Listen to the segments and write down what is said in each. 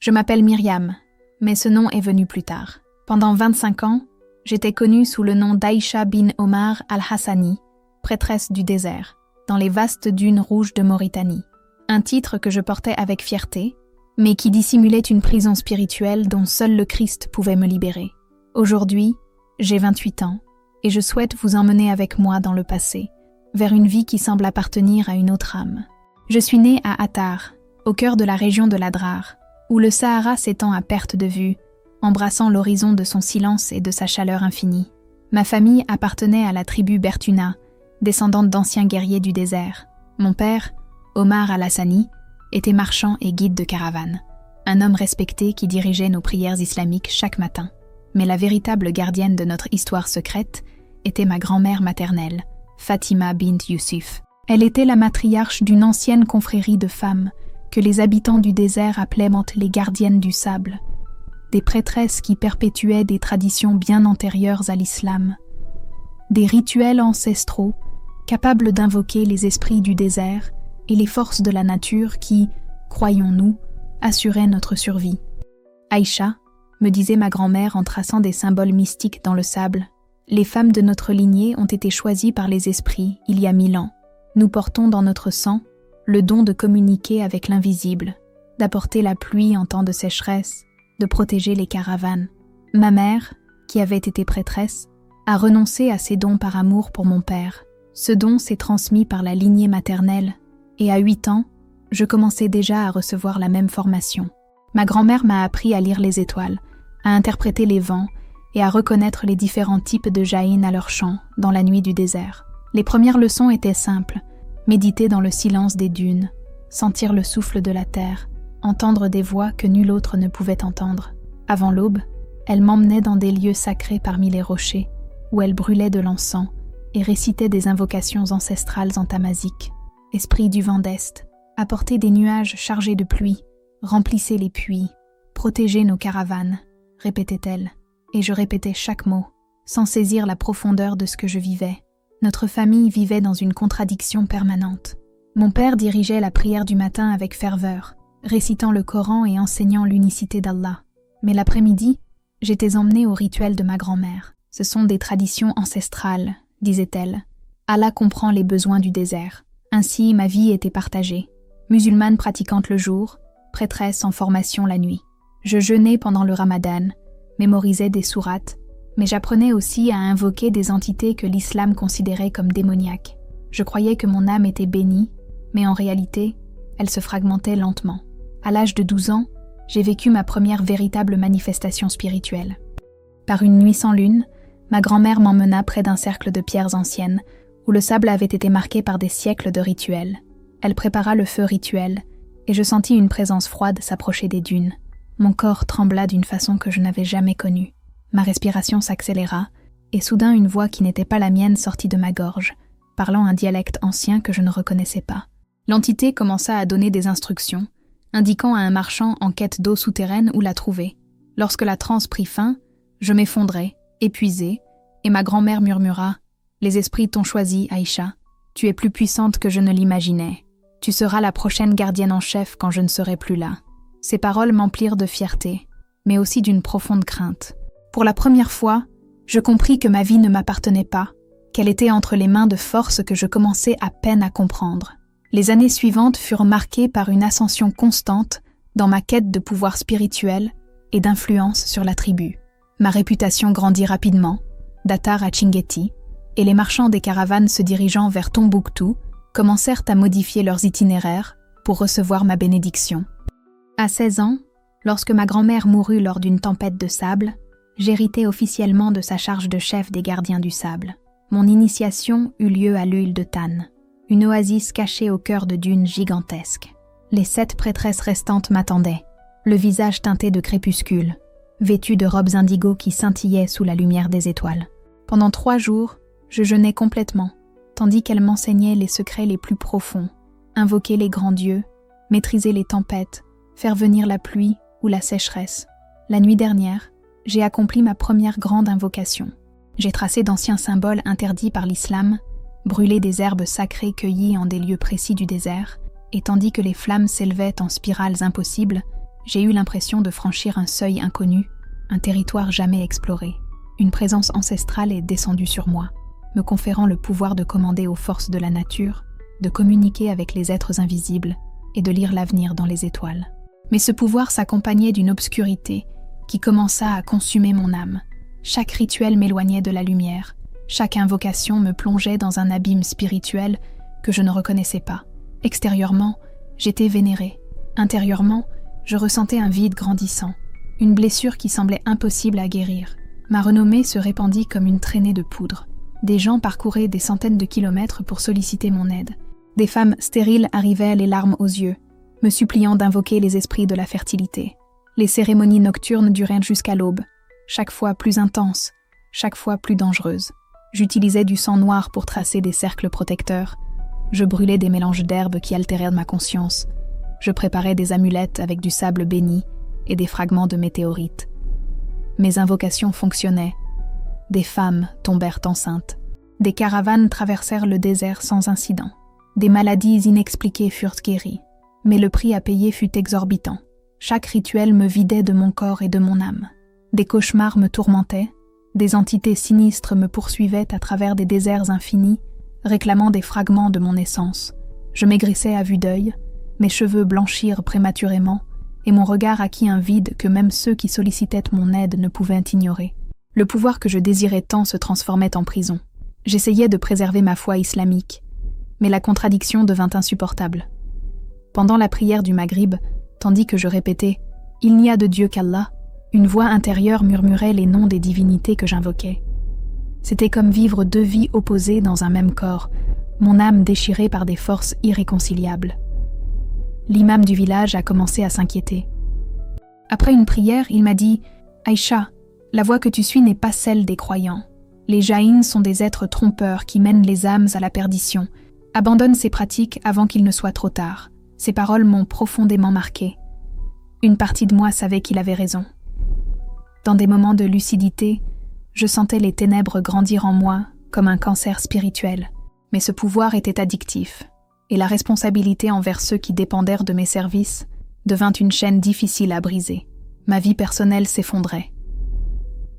Je m'appelle Myriam, mais ce nom est venu plus tard. Pendant 25 ans, j'étais connue sous le nom d'Aïcha bin Omar al-Hassani, prêtresse du désert, dans les vastes dunes rouges de Mauritanie. Un titre que je portais avec fierté, mais qui dissimulait une prison spirituelle dont seul le Christ pouvait me libérer. Aujourd'hui, j'ai 28 ans, et je souhaite vous emmener avec moi dans le passé, vers une vie qui semble appartenir à une autre âme. Je suis née à Attar, au cœur de la région de l'Adrar, où le Sahara s'étend à perte de vue, embrassant l'horizon de son silence et de sa chaleur infinie. Ma famille appartenait à la tribu Bertuna, descendante d'anciens guerriers du désert. Mon père, Omar al-Hassani, était marchand et guide de caravane, un homme respecté qui dirigeait nos prières islamiques chaque matin. Mais la véritable gardienne de notre histoire secrète était ma grand-mère maternelle, Fatima bint Yusuf. Elle était la matriarche d'une ancienne confrérie de femmes que les habitants du désert appelaient les gardiennes du sable, des prêtresses qui perpétuaient des traditions bien antérieures à l'islam, des rituels ancestraux capables d'invoquer les esprits du désert et les forces de la nature qui, croyons-nous, assuraient notre survie. Aïcha, me disait ma grand-mère en traçant des symboles mystiques dans le sable, les femmes de notre lignée ont été choisies par les esprits il y a 1000 ans. Nous portons dans notre sang le don de communiquer avec l'invisible, d'apporter la pluie en temps de sécheresse, de protéger les caravanes. Ma mère, qui avait été prêtresse, a renoncé à ses dons par amour pour mon père. Ce don s'est transmis par la lignée maternelle, et à 8 ans, je commençais déjà à recevoir la même formation. Ma grand-mère m'a appris à lire les étoiles, à interpréter les vents et à reconnaître les différents types de jaïn à leur chant dans la nuit du désert. Les premières leçons étaient simples: méditer dans le silence des dunes, sentir le souffle de la terre, entendre des voix que nul autre ne pouvait entendre. Avant l'aube, elle m'emmenait dans des lieux sacrés parmi les rochers, où elle brûlait de l'encens et récitait des invocations ancestrales en tamazique. Esprit du vent d'Est, apportez des nuages chargés de pluie, remplissez les puits, protégez nos caravanes, répétait-elle, et je répétais chaque mot, sans saisir la profondeur de ce que je vivais. Notre famille vivait dans une contradiction permanente. Mon père dirigeait la prière du matin avec ferveur, récitant le Coran et enseignant l'unicité d'Allah. Mais l'après-midi, j'étais emmenée au rituel de ma grand-mère. Ce sont des traditions ancestrales, disait-elle. Allah comprend les besoins du désert. Ainsi, ma vie était partagée. Musulmane pratiquante le jour, prêtresse en formation la nuit. Je jeûnais pendant le ramadan, mémorisais des sourates, mais j'apprenais aussi à invoquer des entités que l'islam considérait comme démoniaques. Je croyais que mon âme était bénie, mais en réalité, elle se fragmentait lentement. À l'âge de 12 ans, j'ai vécu ma première véritable manifestation spirituelle. Par une nuit sans lune, ma grand-mère m'emmena près d'un cercle de pierres anciennes, où le sable avait été marqué par des siècles de rituels. Elle prépara le feu rituel, et je sentis une présence froide s'approcher des dunes. Mon corps trembla d'une façon que je n'avais jamais connue. Ma respiration s'accéléra, et soudain une voix qui n'était pas la mienne sortit de ma gorge, parlant un dialecte ancien que je ne reconnaissais pas. L'entité commença à donner des instructions, indiquant à un marchand en quête d'eau souterraine où la trouver. Lorsque la transe prit fin, je m'effondrai, épuisée, et ma grand-mère murmura « Les esprits t'ont choisi, Aïcha. Tu es plus puissante que je ne l'imaginais. Tu seras la prochaine gardienne en chef quand je ne serai plus là. » Ces paroles m'emplirent de fierté, mais aussi d'une profonde crainte. Pour la première fois, je compris que ma vie ne m'appartenait pas, qu'elle était entre les mains de forces que je commençais à peine à comprendre. Les années suivantes furent marquées par une ascension constante dans ma quête de pouvoir spirituel et d'influence sur la tribu. Ma réputation grandit rapidement, d'Attar à Chinguetti, et les marchands des caravanes se dirigeant vers Tombouctou commencèrent à modifier leurs itinéraires pour recevoir ma bénédiction. À 16 ans, lorsque ma grand-mère mourut lors d'une tempête de sable, j'héritai officiellement de sa charge de chef des gardiens du sable. Mon initiation eut lieu à l'huile de Tann, une oasis cachée au cœur de dunes gigantesques. Les 7 prêtresses restantes m'attendaient, le visage teinté de crépuscule, vêtues de robes indigo qui scintillaient sous la lumière des étoiles. Pendant 3 jours, je jeûnais complètement, tandis qu'elles m'enseignaient les secrets les plus profonds, invoquer les grands dieux, maîtriser les tempêtes, faire venir la pluie ou la sécheresse. La nuit dernière, j'ai accompli ma première grande invocation. J'ai tracé d'anciens symboles interdits par l'islam, brûlé des herbes sacrées cueillies en des lieux précis du désert, et tandis que les flammes s'élevaient en spirales impossibles, J'ai eu l'impression de franchir un seuil inconnu, un territoire jamais exploré. Une présence ancestrale est descendue sur moi, me conférant le pouvoir de commander aux forces de la nature, de communiquer avec les êtres invisibles et de lire l'avenir dans les étoiles. Mais ce pouvoir s'accompagnait d'une obscurité qui commença à consumer mon âme. Chaque rituel m'éloignait de la lumière, chaque invocation me plongeait dans un abîme spirituel que je ne reconnaissais pas. Extérieurement, j'étais vénérée. Intérieurement, je ressentais un vide grandissant, une blessure qui semblait impossible à guérir. Ma renommée se répandit comme une traînée de poudre. Des gens parcouraient des centaines de kilomètres pour solliciter mon aide. Des femmes stériles arrivaient les larmes aux yeux, me suppliant d'invoquer les esprits de la fertilité. Les cérémonies nocturnes durèrent jusqu'à l'aube, chaque fois plus intenses, chaque fois plus dangereuses. J'utilisais du sang noir pour tracer des cercles protecteurs. Je brûlais des mélanges d'herbes qui altérèrent ma conscience. Je préparais des amulettes avec du sable béni et des fragments de météorites. Mes invocations fonctionnaient. Des femmes tombèrent enceintes. Des caravanes traversèrent le désert sans incident. Des maladies inexpliquées furent guéries. Mais le prix à payer fut exorbitant. Chaque rituel me vidait de mon corps et de mon âme. Des cauchemars me tourmentaient. Des entités sinistres me poursuivaient à travers des déserts infinis, réclamant des fragments de mon essence. Je maigrissais à vue d'œil, mes cheveux blanchirent prématurément, et mon regard acquit un vide que même ceux qui sollicitaient mon aide ne pouvaient ignorer. Le pouvoir que je désirais tant se transformait en prison. J'essayais de préserver ma foi islamique, mais la contradiction devint insupportable. Pendant la prière du Maghrib, tandis que je répétais « Il n'y a de Dieu qu'Allah », une voix intérieure murmurait les noms des divinités que j'invoquais. C'était comme vivre deux vies opposées dans un même corps, mon âme déchirée par des forces irréconciliables. L'imam du village a commencé à s'inquiéter. Après une prière, il m'a dit « Aïcha, la voie que tu suis n'est pas celle des croyants. Les jaïns sont des êtres trompeurs qui mènent les âmes à la perdition. Abandonne ces pratiques avant qu'il ne soit trop tard. » Ces paroles m'ont profondément marquée. Une partie de moi savait qu'il avait raison. Dans des moments de lucidité, je sentais les ténèbres grandir en moi comme un cancer spirituel. Mais ce pouvoir était addictif, et la responsabilité envers ceux qui dépendèrent de mes services devint une chaîne difficile à briser. Ma vie personnelle s'effondrait.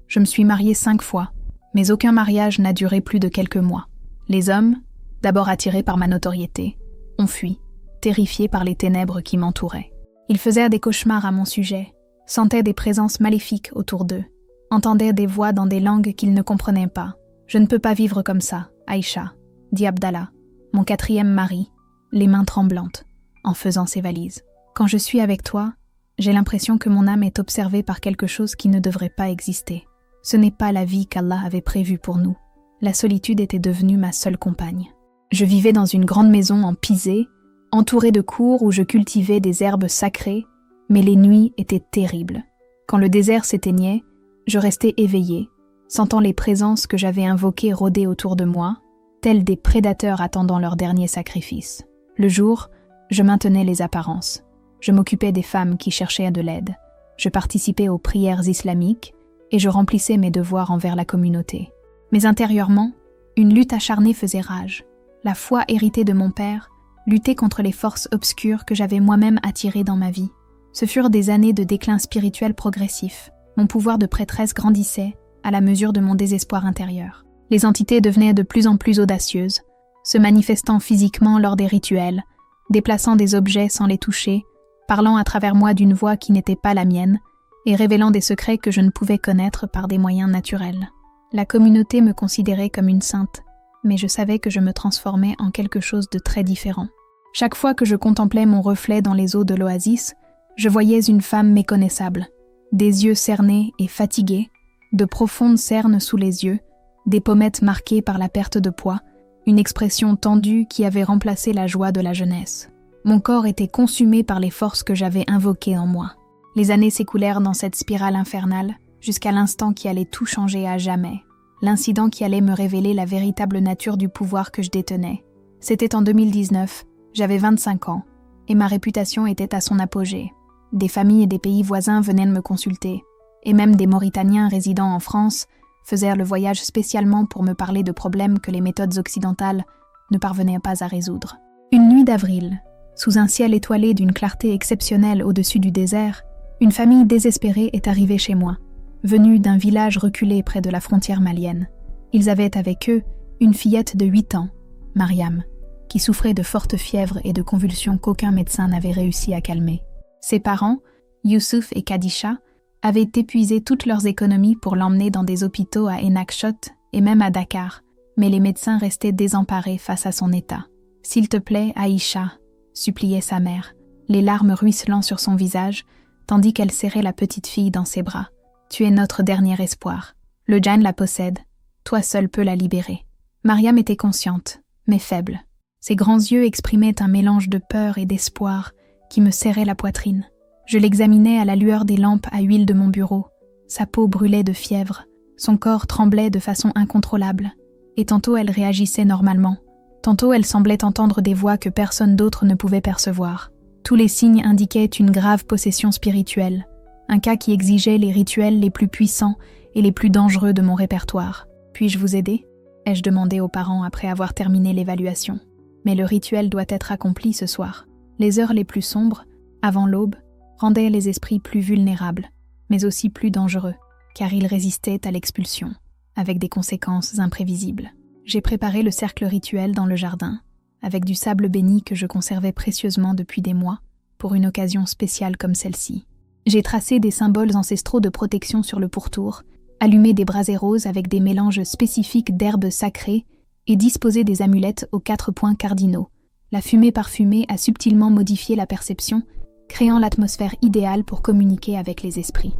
Je me suis mariée 5 fois, mais aucun mariage n'a duré plus de quelques mois. Les hommes, d'abord attirés par ma notoriété, ont fui, terrifiés par les ténèbres qui m'entouraient. Ils faisaient des cauchemars à mon sujet, sentaient des présences maléfiques autour d'eux, entendaient des voix dans des langues qu'ils ne comprenaient pas. « Je ne peux pas vivre comme ça, Aïcha », dit Abdallah, mon 4e mari, les mains tremblantes, en faisant ses valises. « Quand je suis avec toi, j'ai l'impression que mon âme est observée par quelque chose qui ne devrait pas exister. Ce n'est pas la vie qu'Allah avait prévue pour nous. La solitude était devenue ma seule compagne. Je vivais dans une grande maison en pisé, entourée de cours où je cultivais des herbes sacrées, mais les nuits étaient terribles. Quand le désert s'éteignait, je restais éveillée, sentant les présences que j'avais invoquées rôder autour de moi, tels des prédateurs attendant leur dernier sacrifice. Le jour, je maintenais les apparences. Je m'occupais des femmes qui cherchaient de l'aide. Je participais aux prières islamiques et je remplissais mes devoirs envers la communauté. Mais intérieurement, une lutte acharnée faisait rage. La foi héritée de mon père luttait contre les forces obscures que j'avais moi-même attirées dans ma vie. Ce furent des années de déclin spirituel progressif. Mon pouvoir de prêtresse grandissait à la mesure de mon désespoir intérieur. Les entités devenaient de plus en plus audacieuses, se manifestant physiquement lors des rituels, déplaçant des objets sans les toucher, parlant à travers moi d'une voix qui n'était pas la mienne et révélant des secrets que je ne pouvais connaître par des moyens naturels. La communauté me considérait comme une sainte, mais je savais que je me transformais en quelque chose de très différent. Chaque fois que je contemplais mon reflet dans les eaux de l'oasis, je voyais une femme méconnaissable, des yeux cernés et fatigués, de profondes cernes sous les yeux, des pommettes marquées par la perte de poids, une expression tendue qui avait remplacé la joie de la jeunesse. Mon corps était consumé par les forces que j'avais invoquées en moi. Les années s'écoulèrent dans cette spirale infernale, jusqu'à l'instant qui allait tout changer à jamais. L'incident qui allait me révéler la véritable nature du pouvoir que je détenais. C'était en 2019, j'avais 25 ans, et ma réputation était à son apogée. Des familles et des pays voisins venaient me consulter, et même des Mauritaniens résidant en France faisaient le voyage spécialement pour me parler de problèmes que les méthodes occidentales ne parvenaient pas à résoudre. Une nuit d'avril, sous un ciel étoilé d'une clarté exceptionnelle au-dessus du désert, Une famille désespérée est arrivée chez moi, venue d'un village reculé près de la frontière malienne. Ils avaient avec eux une fillette de 8 ans, Mariam, qui souffrait de fortes fièvres et de convulsions qu'aucun médecin n'avait réussi à calmer. Ses parents, Youssouf et Kadisha, avaient épuisé toutes leurs économies pour l'emmener dans des hôpitaux à Nouakchott et même à Dakar, mais les médecins restaient désemparés face à son état. « S'il te plaît, Aïcha », suppliait sa mère, les larmes ruisselant sur son visage, tandis qu'elle serrait la petite fille dans ses bras. « Tu es notre dernier espoir. Le djinn la possède. Toi seul peux la libérer. » Mariam était consciente, mais faible. Ses grands yeux exprimaient un mélange de peur et d'espoir qui me serrait la poitrine. Je l'examinais à la lueur des lampes à huile de mon bureau. Sa peau brûlait de fièvre, son corps tremblait de façon incontrôlable. Et tantôt elle réagissait normalement, tantôt elle semblait entendre des voix que personne d'autre ne pouvait percevoir. Tous les signes indiquaient une grave possession spirituelle, un cas qui exigeait les rituels les plus puissants et les plus dangereux de mon répertoire. « Puis-je vous aider ?» ai-je demandé aux parents après avoir terminé l'évaluation. Mais le rituel doit être accompli ce soir. Les heures les plus sombres, avant l'aube, rendaient les esprits plus vulnérables, mais aussi plus dangereux, car ils résistaient à l'expulsion, avec des conséquences imprévisibles. J'ai préparé le cercle rituel dans le jardin, avec du sable béni que je conservais précieusement depuis des mois, pour une occasion spéciale comme celle-ci. J'ai tracé des symboles ancestraux de protection sur le pourtour, allumé des braséros avec des mélanges spécifiques d'herbes sacrées et disposé des amulettes aux 4 points cardinaux. La fumée parfumée a subtilement modifié la perception, créant l'atmosphère idéale pour communiquer avec les esprits.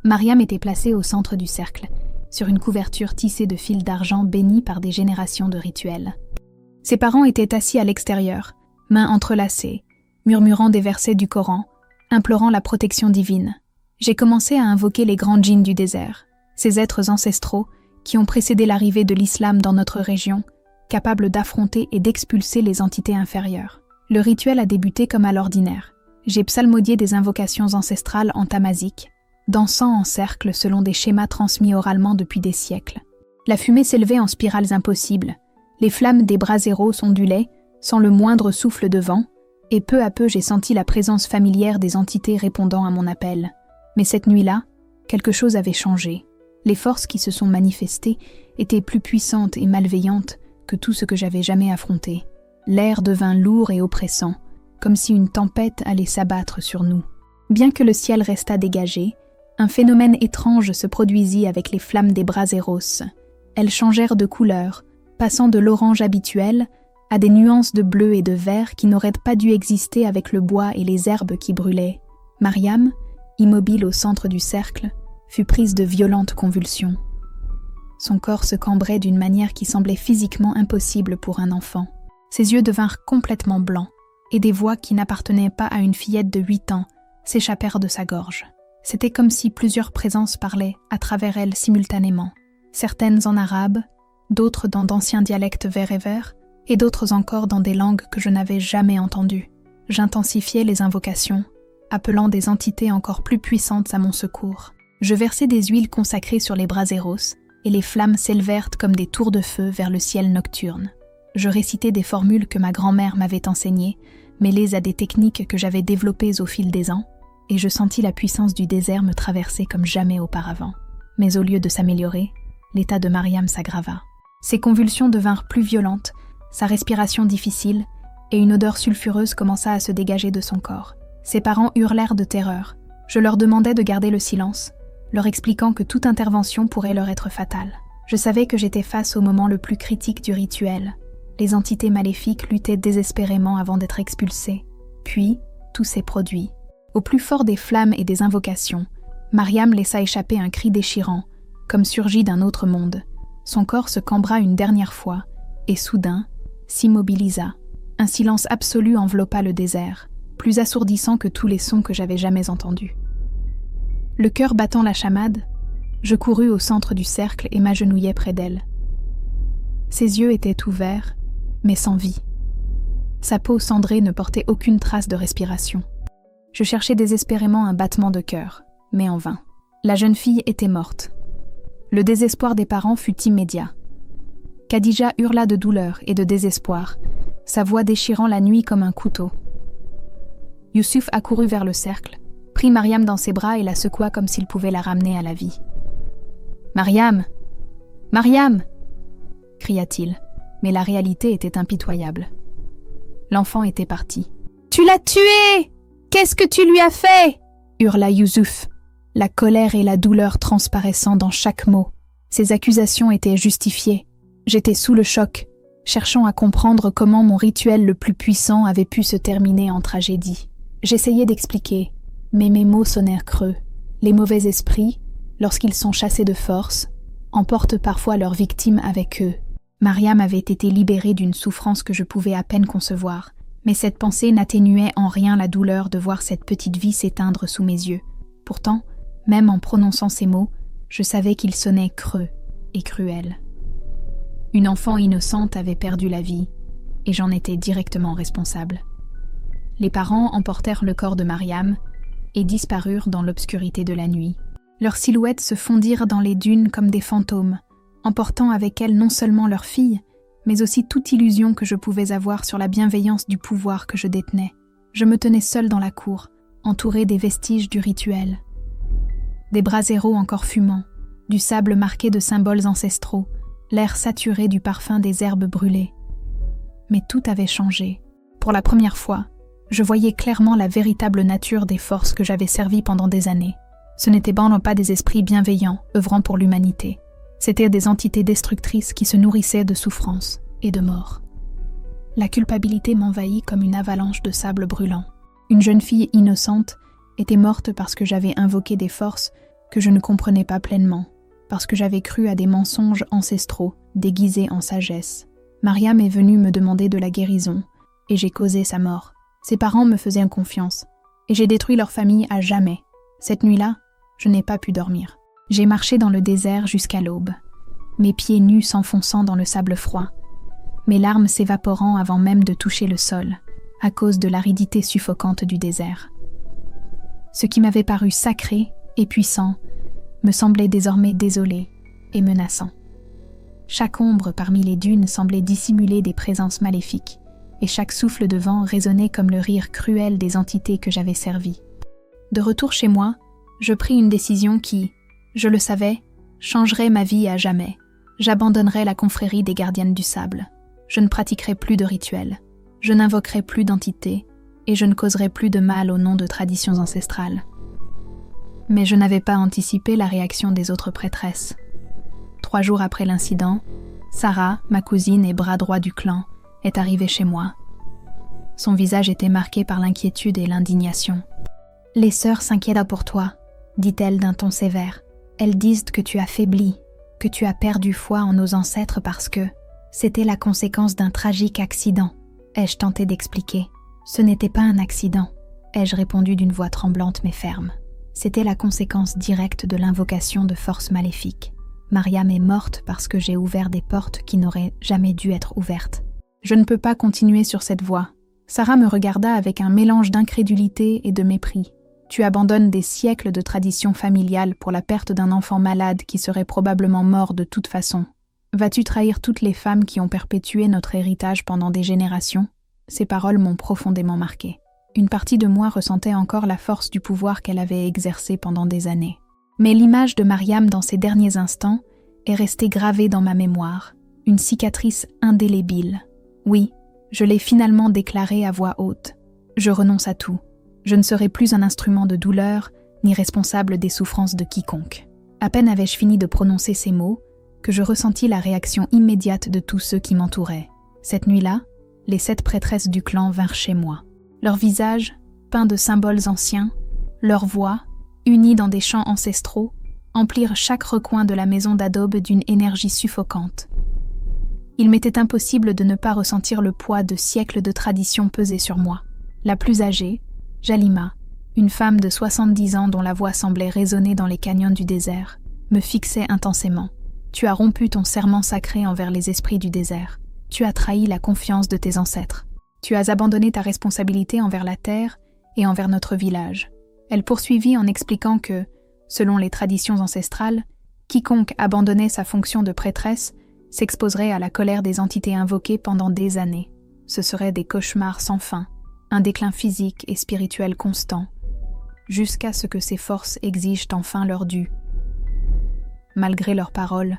Mariam était placée au centre du cercle, sur une couverture tissée de fils d'argent bénis par des générations de rituels. Ses parents étaient assis à l'extérieur, mains entrelacées, murmurant des versets du Coran, implorant la protection divine. J'ai commencé à invoquer les grands djinns du désert, ces êtres ancestraux qui ont précédé l'arrivée de l'islam dans notre région, capables d'affronter et d'expulser les entités inférieures. Le rituel a débuté comme à l'ordinaire. J'ai psalmodié des invocations ancestrales en tamazique, dansant en cercle selon des schémas transmis oralement depuis des siècles. La fumée s'élevait en spirales impossibles, les flammes des braséros ondulaient, sans le moindre souffle de vent, et peu à peu j'ai senti la présence familière des entités répondant à mon appel. Mais cette nuit-là, quelque chose avait changé. Les forces qui se sont manifestées étaient plus puissantes et malveillantes que tout ce que j'avais jamais affronté. L'air devint lourd et oppressant, comme si une tempête allait s'abattre sur nous. Bien que le ciel restât dégagé, un phénomène étrange se produisit avec les flammes des braséros. Elles changèrent de couleur, passant de l'orange habituel à des nuances de bleu et de vert qui n'auraient pas dû exister avec le bois et les herbes qui brûlaient. Mariam, immobile au centre du cercle, fut prise de violentes convulsions. Son corps se cambrait d'une manière qui semblait physiquement impossible pour un enfant. Ses yeux devinrent complètement blancs, et des voix qui n'appartenaient pas à une fillette de 8 ans s'échappèrent de sa gorge. C'était comme si plusieurs présences parlaient à travers elle simultanément, certaines en arabe, d'autres dans d'anciens dialectes vers et d'autres encore dans des langues que je n'avais jamais entendues. J'intensifiais les invocations, appelant des entités encore plus puissantes à mon secours. Je versai des huiles consacrées sur les braséros, et les flammes s'élevèrent comme des tours de feu vers le ciel nocturne. Je récitais des formules que ma grand-mère m'avait enseignées, mêlées à des techniques que j'avais développées au fil des ans, et je sentis la puissance du désert me traverser comme jamais auparavant. Mais au lieu de s'améliorer, l'état de Mariam s'aggrava. Ses convulsions devinrent plus violentes, sa respiration difficile, et une odeur sulfureuse commença à se dégager de son corps. Ses parents hurlèrent de terreur. Je leur demandais de garder le silence, leur expliquant que toute intervention pourrait leur être fatale. Je savais que j'étais face au moment le plus critique du rituel. Les entités maléfiques luttaient désespérément avant d'être expulsées. Puis, tout s'est produit. Au plus fort des flammes et des invocations, Mariam laissa échapper un cri déchirant, comme surgi d'un autre monde. Son corps se cambra une dernière fois, et soudain, s'immobilisa. Un silence absolu enveloppa le désert, plus assourdissant que tous les sons que j'avais jamais entendus. Le cœur battant la chamade, je courus au centre du cercle et m'agenouillai près d'elle. Ses yeux étaient ouverts, mais sans vie. Sa peau cendrée ne portait aucune trace de respiration. Je cherchais désespérément un battement de cœur, mais en vain. La jeune fille était morte. Le désespoir des parents fut immédiat. Kadija hurla de douleur et de désespoir, sa voix déchirant la nuit comme un couteau. Youssouf accourut vers le cercle, prit Mariam dans ses bras et la secoua comme s'il pouvait la ramener à la vie. « Mariam! Mariam !» cria-t-il, mais la réalité était impitoyable. L'enfant était parti. « Tu l'as tué! Qu'est-ce que tu lui as fait ?» hurla Youssouf, la colère et la douleur transparaissant dans chaque mot. Ses accusations étaient justifiées. J'étais sous le choc, cherchant à comprendre comment mon rituel le plus puissant avait pu se terminer en tragédie. J'essayais d'expliquer, mais mes mots sonnèrent creux. Les mauvais esprits, lorsqu'ils sont chassés de force, emportent parfois leurs victimes avec eux. Mariam avait été libérée d'une souffrance que je pouvais à peine concevoir, mais cette pensée n'atténuait en rien la douleur de voir cette petite vie s'éteindre sous mes yeux. Pourtant, même en prononçant ces mots, je savais qu'ils sonnaient creux et cruels. Une enfant innocente avait perdu la vie, et j'en étais directement responsable. Les parents emportèrent le corps de Mariam et disparurent dans l'obscurité de la nuit. Leurs silhouettes se fondirent dans les dunes comme des fantômes, emportant avec elles non seulement leur fille, mais aussi toute illusion que je pouvais avoir sur la bienveillance du pouvoir que je détenais. Je me tenais seule dans la cour, entourée des vestiges du rituel. Des braséros encore fumants, du sable marqué de symboles ancestraux, l'air saturé du parfum des herbes brûlées. Mais tout avait changé. Pour la première fois, je voyais clairement la véritable nature des forces que j'avais servies pendant des années. Ce n'étaient pas des esprits bienveillants, œuvrant pour l'humanité. C'étaient des entités destructrices qui se nourrissaient de souffrance et de mort. La culpabilité m'envahit comme une avalanche de sable brûlant. Une jeune fille innocente était morte parce que j'avais invoqué des forces que je ne comprenais pas pleinement, parce que j'avais cru à des mensonges ancestraux déguisés en sagesse. Mariam est venue me demander de la guérison, et j'ai causé sa mort. Ses parents me faisaient confiance, et j'ai détruit leur famille à jamais. Cette nuit-là, je n'ai pas pu dormir. J'ai marché dans le désert jusqu'à l'aube, mes pieds nus s'enfonçant dans le sable froid, mes larmes s'évaporant avant même de toucher le sol, à cause de l'aridité suffocante du désert. Ce qui m'avait paru sacré et puissant me semblait désormais désolé et menaçant. Chaque ombre parmi les dunes semblait dissimuler des présences maléfiques, et chaque souffle de vent résonnait comme le rire cruel des entités que j'avais servies. De retour chez moi, je pris une décision qui, je le savais, changerait ma vie à jamais. J'abandonnerais la confrérie des gardiennes du sable. Je ne pratiquerai plus de rituels. Je n'invoquerai plus d'entités, et je ne causerai plus de mal au nom de traditions ancestrales. Mais je n'avais pas anticipé la réaction des autres prêtresses. 3 jours après l'incident, Sarah, ma cousine et bras droit du clan, est arrivée chez moi. Son visage était marqué par l'inquiétude et l'indignation. « Les sœurs s'inquiètent pour toi », dit-elle d'un ton sévère. « Elles disent que tu as faibli, que tu as perdu foi en nos ancêtres parce que c'était la conséquence d'un tragique accident. » Ai-je tenté d'expliquer. « Ce n'était pas un accident », ai-je répondu d'une voix tremblante mais ferme. C'était la conséquence directe de l'invocation de forces maléfiques. Mariam est morte parce que j'ai ouvert des portes qui n'auraient jamais dû être ouvertes. Je ne peux pas continuer sur cette voie. Sarah me regarda avec un mélange d'incrédulité et de mépris. Tu abandonnes des siècles de traditions familiales pour la perte d'un enfant malade qui serait probablement mort de toute façon. Vas-tu trahir toutes les femmes qui ont perpétué notre héritage pendant des générations ? Ces paroles m'ont profondément marquée. Une partie de moi ressentait encore la force du pouvoir qu'elle avait exercé pendant des années. Mais l'image de Mariam dans ces derniers instants est restée gravée dans ma mémoire, une cicatrice indélébile. Oui, je l'ai finalement déclaré à voix haute. Je renonce à tout. Je ne serai plus un instrument de douleur, ni responsable des souffrances de quiconque. À peine avais-je fini de prononcer ces mots, que je ressentis la réaction immédiate de tous ceux qui m'entouraient. Cette nuit-là, les 7 prêtresses du clan vinrent chez moi. Leurs visages, peints de symboles anciens, leurs voix, unies dans des chants ancestraux, emplirent chaque recoin de la maison d'adobe d'une énergie suffocante. Il m'était impossible de ne pas ressentir le poids de siècles de traditions peser sur moi. La plus âgée, Jalima, une femme de 70 ans dont la voix semblait résonner dans les canyons du désert, me fixait intensément. Tu as rompu ton serment sacré envers les esprits du désert. Tu as trahi la confiance de tes ancêtres. Tu as abandonné ta responsabilité envers la terre et envers notre village. Elle poursuivit en expliquant que, selon les traditions ancestrales, quiconque abandonnait sa fonction de prêtresse s'exposerait à la colère des entités invoquées pendant des années. Ce seraient des cauchemars sans fin, un déclin physique et spirituel constant, jusqu'à ce que ces forces exigent enfin leur dû. Malgré leurs paroles,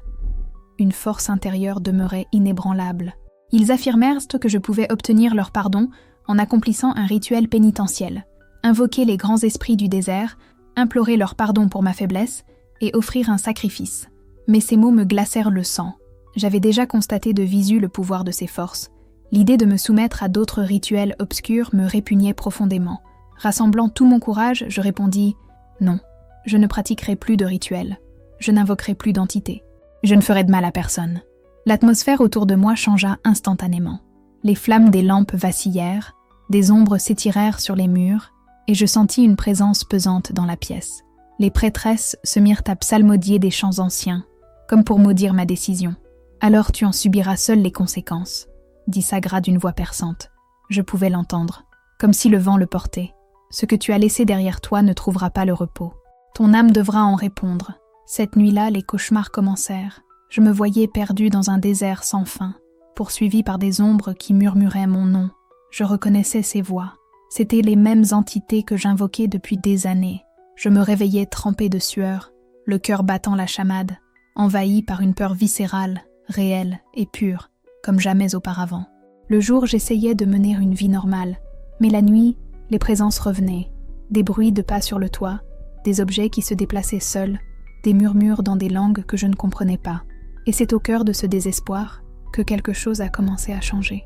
une force intérieure demeurait inébranlable. Ils affirmèrent que je pouvais obtenir leur pardon en accomplissant un rituel pénitentiel, invoquer les grands esprits du désert, implorer leur pardon pour ma faiblesse et offrir un sacrifice. Mais ces mots me glacèrent le sang. J'avais déjà constaté de visu le pouvoir de ces forces. L'idée de me soumettre à d'autres rituels obscurs me répugnait profondément. Rassemblant tout mon courage, je répondis « Non, je ne pratiquerai plus de rituels. Je n'invoquerai plus d'entités. Je ne ferai de mal à personne. » L'atmosphère autour de moi changea instantanément. Les flammes des lampes vacillèrent, des ombres s'étirèrent sur les murs, et je sentis une présence pesante dans la pièce. Les prêtresses se mirent à psalmodier des chants anciens, comme pour maudire ma décision. « Alors tu en subiras seul les conséquences », dit Sagra d'une voix perçante. Je pouvais l'entendre, comme si le vent le portait. « Ce que tu as laissé derrière toi ne trouvera pas le repos. Ton âme devra en répondre. » Cette nuit-là, les cauchemars commencèrent. Je me voyais perdu dans un désert sans fin, poursuivi par des ombres qui murmuraient mon nom. Je reconnaissais ces voix. C'étaient les mêmes entités que j'invoquais depuis des années. Je me réveillais trempé de sueur, le cœur battant la chamade, envahi par une peur viscérale, réelle et pure, comme jamais auparavant. Le jour, j'essayais de mener une vie normale, mais la nuit, les présences revenaient. Des bruits de pas sur le toit, des objets qui se déplaçaient seuls, des murmures dans des langues que je ne comprenais pas. Et c'est au cœur de ce désespoir que quelque chose a commencé à changer.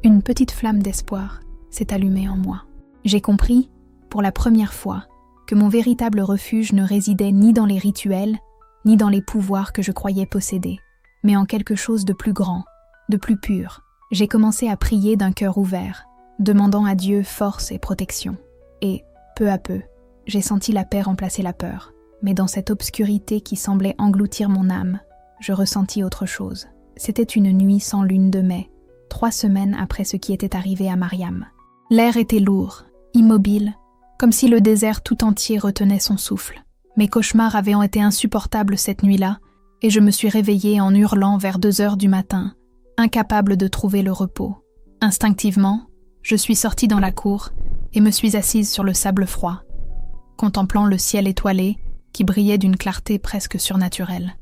Une petite flamme d'espoir s'est allumée en moi. J'ai compris, pour la première fois, que mon véritable refuge ne résidait ni dans les rituels, ni dans les pouvoirs que je croyais posséder, mais en quelque chose de plus grand, de plus pur. J'ai commencé à prier d'un cœur ouvert, demandant à Dieu force et protection. Et, peu à peu, j'ai senti la paix remplacer la peur. Mais dans cette obscurité qui semblait engloutir mon âme, je ressentis autre chose. C'était une nuit sans lune de mai, 3 semaines après ce qui était arrivé à Mariam. L'air était lourd, immobile, comme si le désert tout entier retenait son souffle. Mes cauchemars avaient été insupportables cette nuit-là, et je me suis réveillée en hurlant vers 2 heures du matin, incapable de trouver le repos. Instinctivement, je suis sortie dans la cour et me suis assise sur le sable froid, contemplant le ciel étoilé qui brillait d'une clarté presque surnaturelle.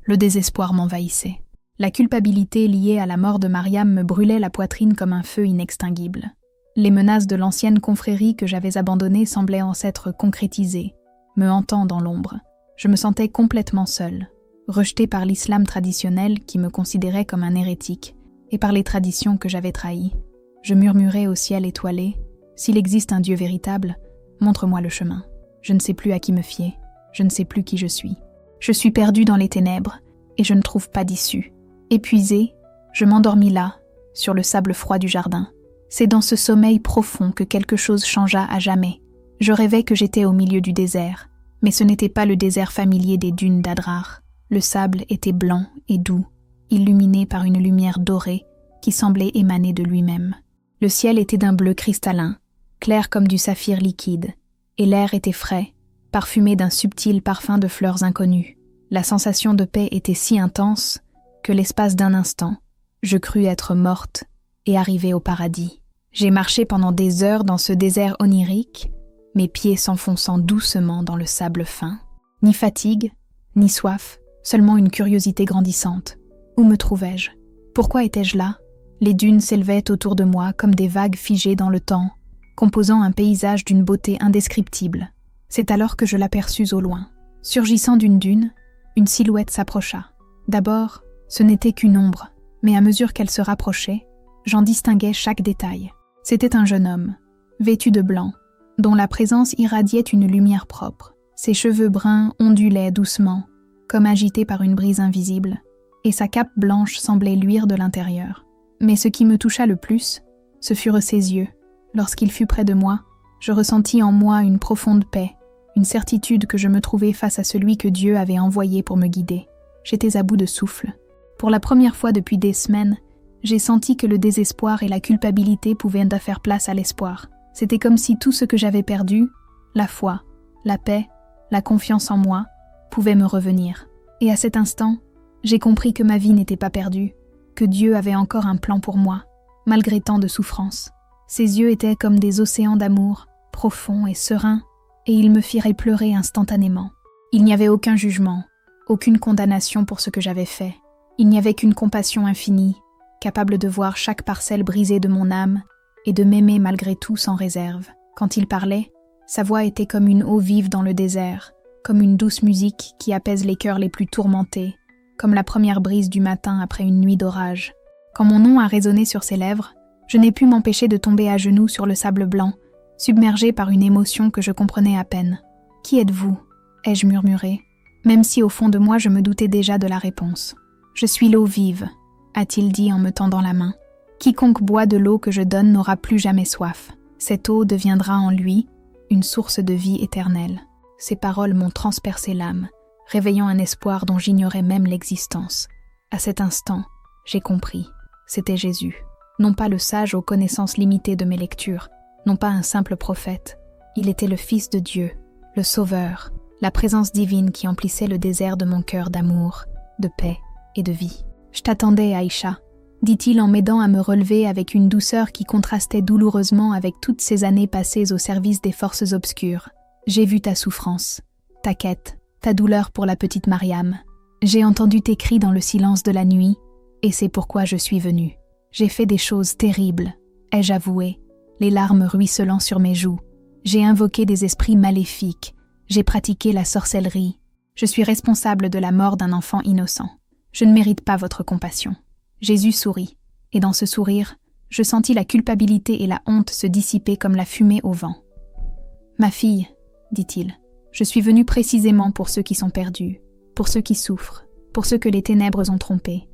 Le désespoir m'envahissait. La culpabilité liée à la mort de Mariam me brûlait la poitrine comme un feu inextinguible. Les menaces de l'ancienne confrérie que j'avais abandonnée semblaient en s'être concrétisées, me hantant dans l'ombre. Je me sentais complètement seule, rejetée par l'islam traditionnel qui me considérait comme un hérétique, et par les traditions que j'avais trahies. Je murmurais au ciel étoilé, « S'il existe un Dieu véritable, montre-moi le chemin. Je ne sais plus à qui me fier, je ne sais plus qui je suis. Je suis perdue dans les ténèbres, et je ne trouve pas d'issue. Épuisée, je m'endormis là, sur le sable froid du jardin. C'est dans ce sommeil profond que quelque chose changea à jamais. Je rêvais que j'étais au milieu du désert, mais ce n'était pas le désert familier des dunes d'Adrar. Le sable était blanc et doux, illuminé par une lumière dorée qui semblait émaner de lui-même. Le ciel était d'un bleu cristallin, clair comme du saphir liquide, et l'air était frais, parfumé d'un subtil parfum de fleurs inconnues. La sensation de paix était si intense que l'espace d'un instant, je crus être morte et arrivée au paradis. J'ai marché pendant des heures dans ce désert onirique, mes pieds s'enfonçant doucement dans le sable fin. Ni fatigue, ni soif, seulement une curiosité grandissante. Où me trouvais-je? Pourquoi étais-je là? Les dunes s'élevaient autour de moi comme des vagues figées dans le temps, composant un paysage d'une beauté indescriptible. C'est alors que je l'aperçus au loin. Surgissant d'une dune, une silhouette s'approcha. D'abord, ce n'était qu'une ombre, mais à mesure qu'elle se rapprochait, j'en distinguais chaque détail. C'était un jeune homme, vêtu de blanc, dont la présence irradiait une lumière propre. Ses cheveux bruns ondulaient doucement, comme agités par une brise invisible, et sa cape blanche semblait luire de l'intérieur. Mais ce qui me toucha le plus, ce furent ses yeux. Lorsqu'il fut près de moi, je ressentis en moi une profonde paix, une certitude que je me trouvais face à celui que Dieu avait envoyé pour me guider. J'étais à bout de souffle. Pour la première fois depuis des semaines, j'ai senti que le désespoir et la culpabilité pouvaient faire place à l'espoir. C'était comme si tout ce que j'avais perdu, la foi, la paix, la confiance en moi, pouvait me revenir. Et à cet instant, j'ai compris que ma vie n'était pas perdue, que Dieu avait encore un plan pour moi, malgré tant de souffrances. Ses yeux étaient comme des océans d'amour, profond et serein, et il me fit pleurer instantanément. Il n'y avait aucun jugement, aucune condamnation pour ce que j'avais fait. Il n'y avait qu'une compassion infinie, capable de voir chaque parcelle brisée de mon âme et de m'aimer malgré tout sans réserve. Quand il parlait, sa voix était comme une eau vive dans le désert, comme une douce musique qui apaise les cœurs les plus tourmentés, comme la première brise du matin après une nuit d'orage. Quand mon nom a résonné sur ses lèvres, je n'ai pu m'empêcher de tomber à genoux sur le sable blanc, submergé par une émotion que je comprenais à peine. « Qui êtes-vous » ai-je murmuré, même si au fond de moi je me doutais déjà de la réponse. « Je suis l'eau vive », a-t-il dit en me tendant la main. « Quiconque boit de l'eau que je donne n'aura plus jamais soif. Cette eau deviendra en lui une source de vie éternelle. » Ces paroles m'ont transpercé l'âme, réveillant un espoir dont j'ignorais même l'existence. À cet instant, j'ai compris. C'était Jésus. Non pas le sage aux connaissances limitées de mes lectures, non pas un simple prophète. Il était le Fils de Dieu, le Sauveur, la présence divine qui emplissait le désert de mon cœur d'amour, de paix et de vie. « Je t'attendais, Aïcha », dit-il en m'aidant à me relever avec une douceur qui contrastait douloureusement avec toutes ces années passées au service des forces obscures. J'ai vu ta souffrance, ta quête, ta douleur pour la petite Mariam. J'ai entendu tes cris dans le silence de la nuit, et c'est pourquoi je suis venue. J'ai fait des choses terribles, ai-je avoué, les larmes ruisselant sur mes joues. J'ai invoqué des esprits maléfiques, j'ai pratiqué la sorcellerie. Je suis responsable de la mort d'un enfant innocent. Je ne mérite pas votre compassion. Jésus sourit, et dans ce sourire, je sentis la culpabilité et la honte se dissiper comme la fumée au vent. « Ma fille, » dit-il, « je suis venu précisément pour ceux qui sont perdus, pour ceux qui souffrent, pour ceux que les ténèbres ont trompés.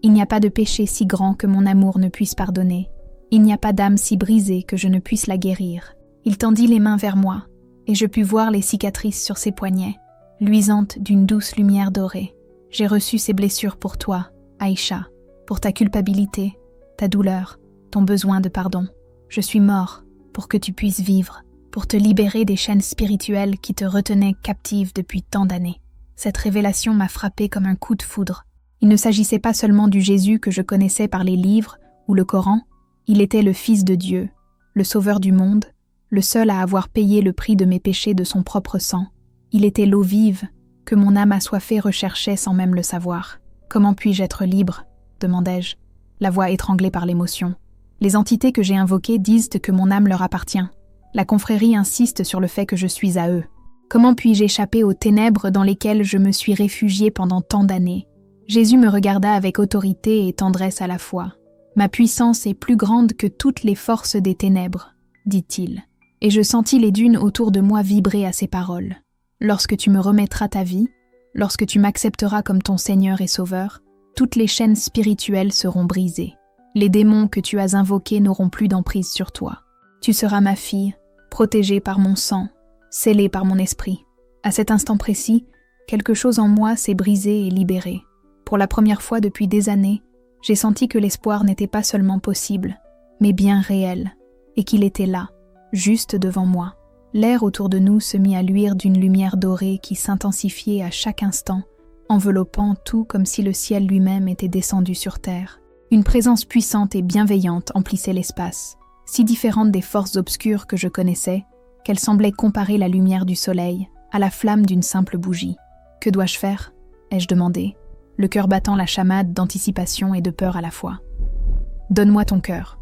Il n'y a pas de péché si grand que mon amour ne puisse pardonner. Il n'y a pas d'âme si brisée que je ne puisse la guérir. » Il tendit les mains vers moi, et je pus voir les cicatrices sur ses poignets, luisantes d'une douce lumière dorée. J'ai reçu ces blessures pour toi, Aïcha, pour ta culpabilité, ta douleur, ton besoin de pardon. Je suis mort pour que tu puisses vivre, pour te libérer des chaînes spirituelles qui te retenaient captive depuis tant d'années. Cette révélation m'a frappée comme un coup de foudre. Il ne s'agissait pas seulement du Jésus que je connaissais par les livres ou le Coran, il était le Fils de Dieu, le Sauveur du monde, le seul à avoir payé le prix de mes péchés de son propre sang. Il était l'eau vive que mon âme assoiffée recherchait sans même le savoir. « Comment puis-je être libre ?» demandai-je, la voix étranglée par l'émotion. Les entités que j'ai invoquées disent que mon âme leur appartient. La confrérie insiste sur le fait que je suis à eux. Comment puis-je échapper aux ténèbres dans lesquelles je me suis réfugiée pendant tant d'années ? Jésus me regarda avec autorité et tendresse à la fois. « Ma puissance est plus grande que toutes les forces des ténèbres, » dit-il. Et je sentis les dunes autour de moi vibrer à ces paroles. Lorsque tu me remettras ta vie, lorsque tu m'accepteras comme ton Seigneur et Sauveur, toutes les chaînes spirituelles seront brisées. Les démons que tu as invoqués n'auront plus d'emprise sur toi. Tu seras ma fille, protégée par mon sang, scellée par mon esprit. À cet instant précis, quelque chose en moi s'est brisé et libéré. Pour la première fois depuis des années, j'ai senti que l'espoir n'était pas seulement possible, mais bien réel, et qu'il était là, juste devant moi. L'air autour de nous se mit à luire d'une lumière dorée qui s'intensifiait à chaque instant, enveloppant tout comme si le ciel lui-même était descendu sur terre. Une présence puissante et bienveillante emplissait l'espace, si différente des forces obscures que je connaissais, qu'elle semblait comparer la lumière du soleil à la flamme d'une simple bougie. « Que dois-je faire ?» ai-je demandé, le cœur battant la chamade d'anticipation et de peur à la fois. « Donne-moi ton cœur »,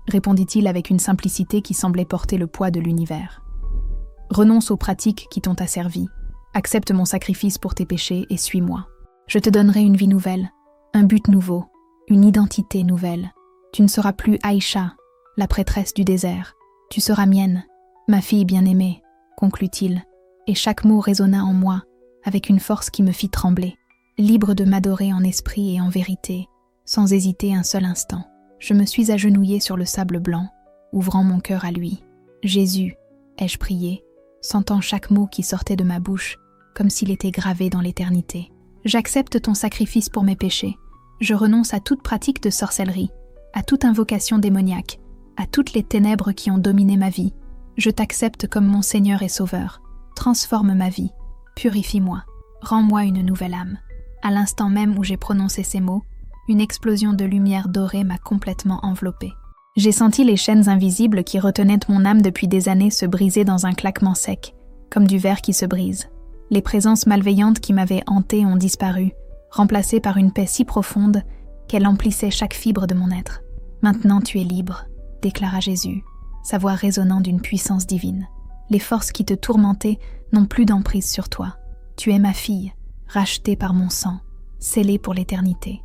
répondit-il avec une simplicité qui semblait porter le poids de l'univers. « Renonce aux pratiques qui t'ont asservi. Accepte mon sacrifice pour tes péchés et suis-moi. Je te donnerai une vie nouvelle, un but nouveau, une identité nouvelle. Tu ne seras plus Aïcha, la prêtresse du désert. Tu seras mienne, ma fille bien-aimée, conclut-il, et chaque mot résonna en moi avec une force qui me fit trembler. Libre de m'adorer en esprit et en vérité, sans hésiter un seul instant, je me suis agenouillée sur le sable blanc, ouvrant mon cœur à lui. « Jésus », ai-je prié, sentant chaque mot qui sortait de ma bouche, comme s'il était gravé dans l'éternité. « J'accepte ton sacrifice pour mes péchés. Je renonce à toute pratique de sorcellerie, à toute invocation démoniaque, à toutes les ténèbres qui ont dominé ma vie. Je t'accepte comme mon Seigneur et Sauveur. Transforme ma vie, purifie-moi, rends-moi une nouvelle âme. » À l'instant même où j'ai prononcé ces mots, une explosion de lumière dorée m'a complètement enveloppée. J'ai senti les chaînes invisibles qui retenaient mon âme depuis des années se briser dans un claquement sec, comme du verre qui se brise. Les présences malveillantes qui m'avaient hantée ont disparu, remplacées par une paix si profonde qu'elle emplissait chaque fibre de mon être. « Maintenant tu es libre », déclara Jésus, sa voix résonnant d'une puissance divine. « Les forces qui te tourmentaient n'ont plus d'emprise sur toi. Tu es ma fille, rachetée par mon sang, scellée pour l'éternité.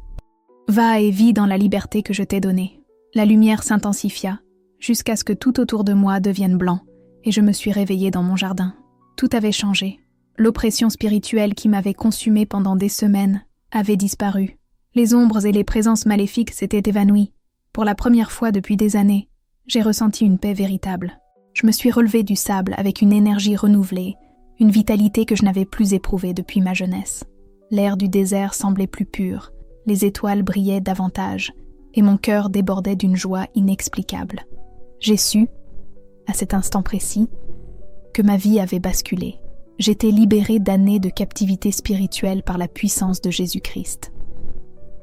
Va et vis dans la liberté que je t'ai donnée. » La lumière s'intensifia, jusqu'à ce que tout autour de moi devienne blanc, et je me suis réveillée dans mon jardin. Tout avait changé. L'oppression spirituelle qui m'avait consumée pendant des semaines avait disparu. Les ombres et les présences maléfiques s'étaient évanouies. Pour la première fois depuis des années, j'ai ressenti une paix véritable. Je me suis relevée du sable avec une énergie renouvelée, une vitalité que je n'avais plus éprouvée depuis ma jeunesse. L'air du désert semblait plus pur, les étoiles brillaient davantage, et mon cœur débordait d'une joie inexplicable. J'ai su, à cet instant précis, que ma vie avait basculé. J'étais libérée d'années de captivité spirituelle par la puissance de Jésus-Christ.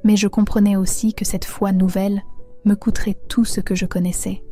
Mais je comprenais aussi que cette foi nouvelle me coûterait tout ce que je connaissais.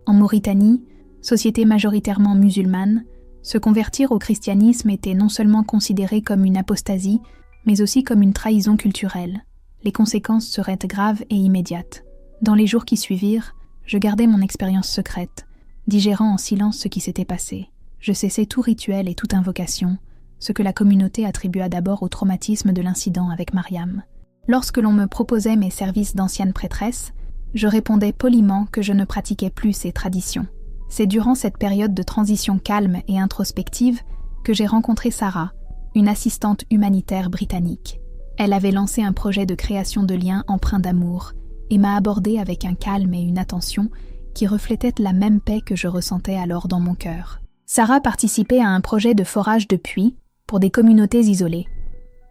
En Mauritanie, société majoritairement musulmane, se convertir au christianisme était non seulement considéré comme une apostasie, mais aussi comme une trahison culturelle. Les conséquences seraient graves et immédiates. Dans les jours qui suivirent, je gardais mon expérience secrète, digérant en silence ce qui s'était passé. Je cessai tout rituel et toute invocation, ce que la communauté attribua d'abord au traumatisme de l'incident avec Mariam. Lorsque l'on me proposait mes services d'ancienne prêtresse, je répondais poliment que je ne pratiquais plus ces traditions. C'est durant cette période de transition calme et introspective que j'ai rencontré Sarah, une assistante humanitaire britannique. Elle avait lancé un projet de création de liens empreints d'amour et m'a abordé avec un calme et une attention qui reflétaient la même paix que je ressentais alors dans mon cœur. Sarah participait à un projet de forage de puits pour des communautés isolées.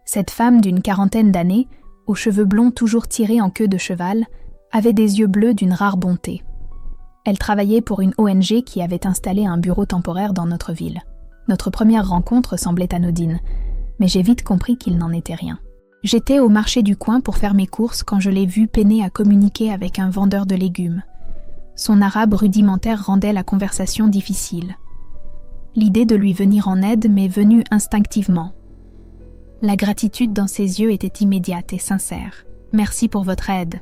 Cette femme d'une quarantaine d'années, aux cheveux blonds toujours tirés en queue de cheval, avait des yeux bleus d'une rare bonté. Elle travaillait pour une ONG qui avait installé un bureau temporaire dans notre ville. Notre première rencontre semblait anodine, mais j'ai vite compris qu'il n'en était rien. J'étais au marché du coin pour faire mes courses quand je l'ai vue peiner à communiquer avec un vendeur de légumes. Son arabe rudimentaire rendait la conversation difficile. L'idée de lui venir en aide m'est venue instinctivement. La gratitude dans ses yeux était immédiate et sincère. « Merci pour votre aide »,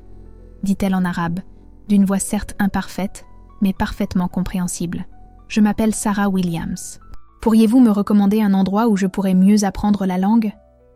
dit-elle en arabe, d'une voix certes imparfaite, mais parfaitement compréhensible. « Je m'appelle Sarah Williams. Pourriez-vous me recommander un endroit où je pourrais mieux apprendre la langue ?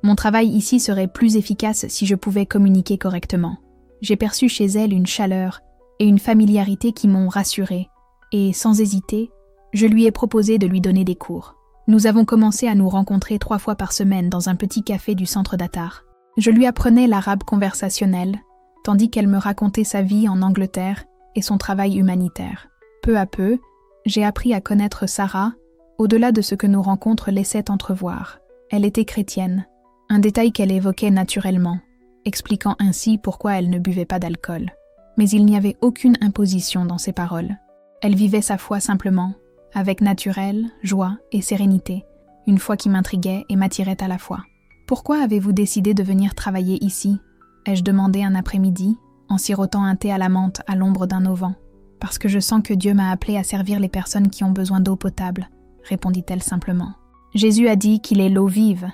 Mon travail ici serait plus efficace si je pouvais communiquer correctement. » J'ai perçu chez elle une chaleur et une familiarité qui m'ont rassurée, et sans hésiter, je lui ai proposé de lui donner des cours. Nous avons commencé à nous rencontrer 3 fois par semaine dans un petit café du centre d'Attar. Je lui apprenais l'arabe conversationnel, tandis qu'elle me racontait sa vie en Angleterre et son travail humanitaire. Peu à peu, j'ai appris à connaître Sarah, au-delà de ce que nos rencontres laissaient entrevoir. Elle était chrétienne, un détail qu'elle évoquait naturellement, expliquant ainsi pourquoi elle ne buvait pas d'alcool. Mais il n'y avait aucune imposition dans ses paroles. Elle vivait sa foi simplement, avec naturel, joie et sérénité, une foi qui m'intriguait et m'attirait à la fois. « Pourquoi avez-vous décidé de venir travailler ici ?» ai-je demandé un après-midi, en sirotant un thé à la menthe à l'ombre d'un auvent. « Parce que je sens que Dieu m'a appelé à servir les personnes qui ont besoin d'eau potable, » répondit-elle simplement. Jésus a dit qu'il est l'eau vive,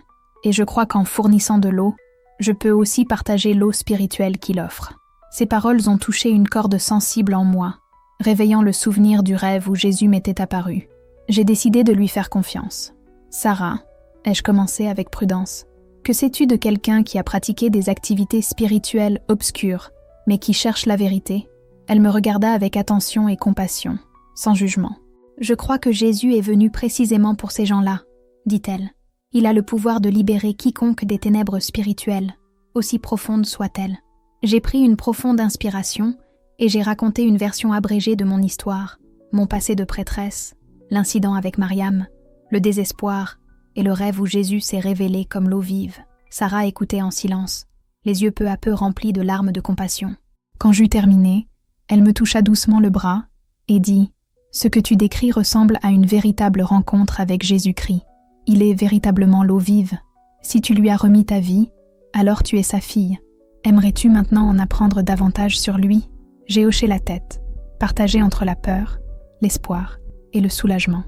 et je crois qu'en fournissant de l'eau, je peux aussi partager l'eau spirituelle qu'il offre. Ces paroles ont touché une corde sensible en moi, réveillant le souvenir du rêve où Jésus m'était apparu. J'ai décidé de lui faire confiance. « Sarah, » ai-je commencé avec prudence, « que sais-tu de quelqu'un qui a pratiqué des activités spirituelles obscures, mais qui cherche la vérité ?» Elle me regarda avec attention et compassion, sans jugement. « Je crois que Jésus est venu précisément pour ces gens-là, » dit-elle. « Il a le pouvoir de libérer quiconque des ténèbres spirituelles, aussi profondes soient-elles. » J'ai pris une profonde inspiration et j'ai raconté une version abrégée de mon histoire, mon passé de prêtresse, l'incident avec Mariam, le désespoir et le rêve où Jésus s'est révélé comme l'eau vive. Sarah écoutait en silence, les yeux peu à peu remplis de larmes de compassion. Quand j'eus terminé, elle me toucha doucement le bras et dit « Ce que tu décris ressemble à une véritable rencontre avec Jésus-Christ. Il est véritablement l'eau vive. Si tu lui as remis ta vie, alors tu es sa fille. Aimerais-tu maintenant en apprendre davantage sur lui ?» J'ai hoché la tête. partagée entre la peur, l'espoir et le soulagement.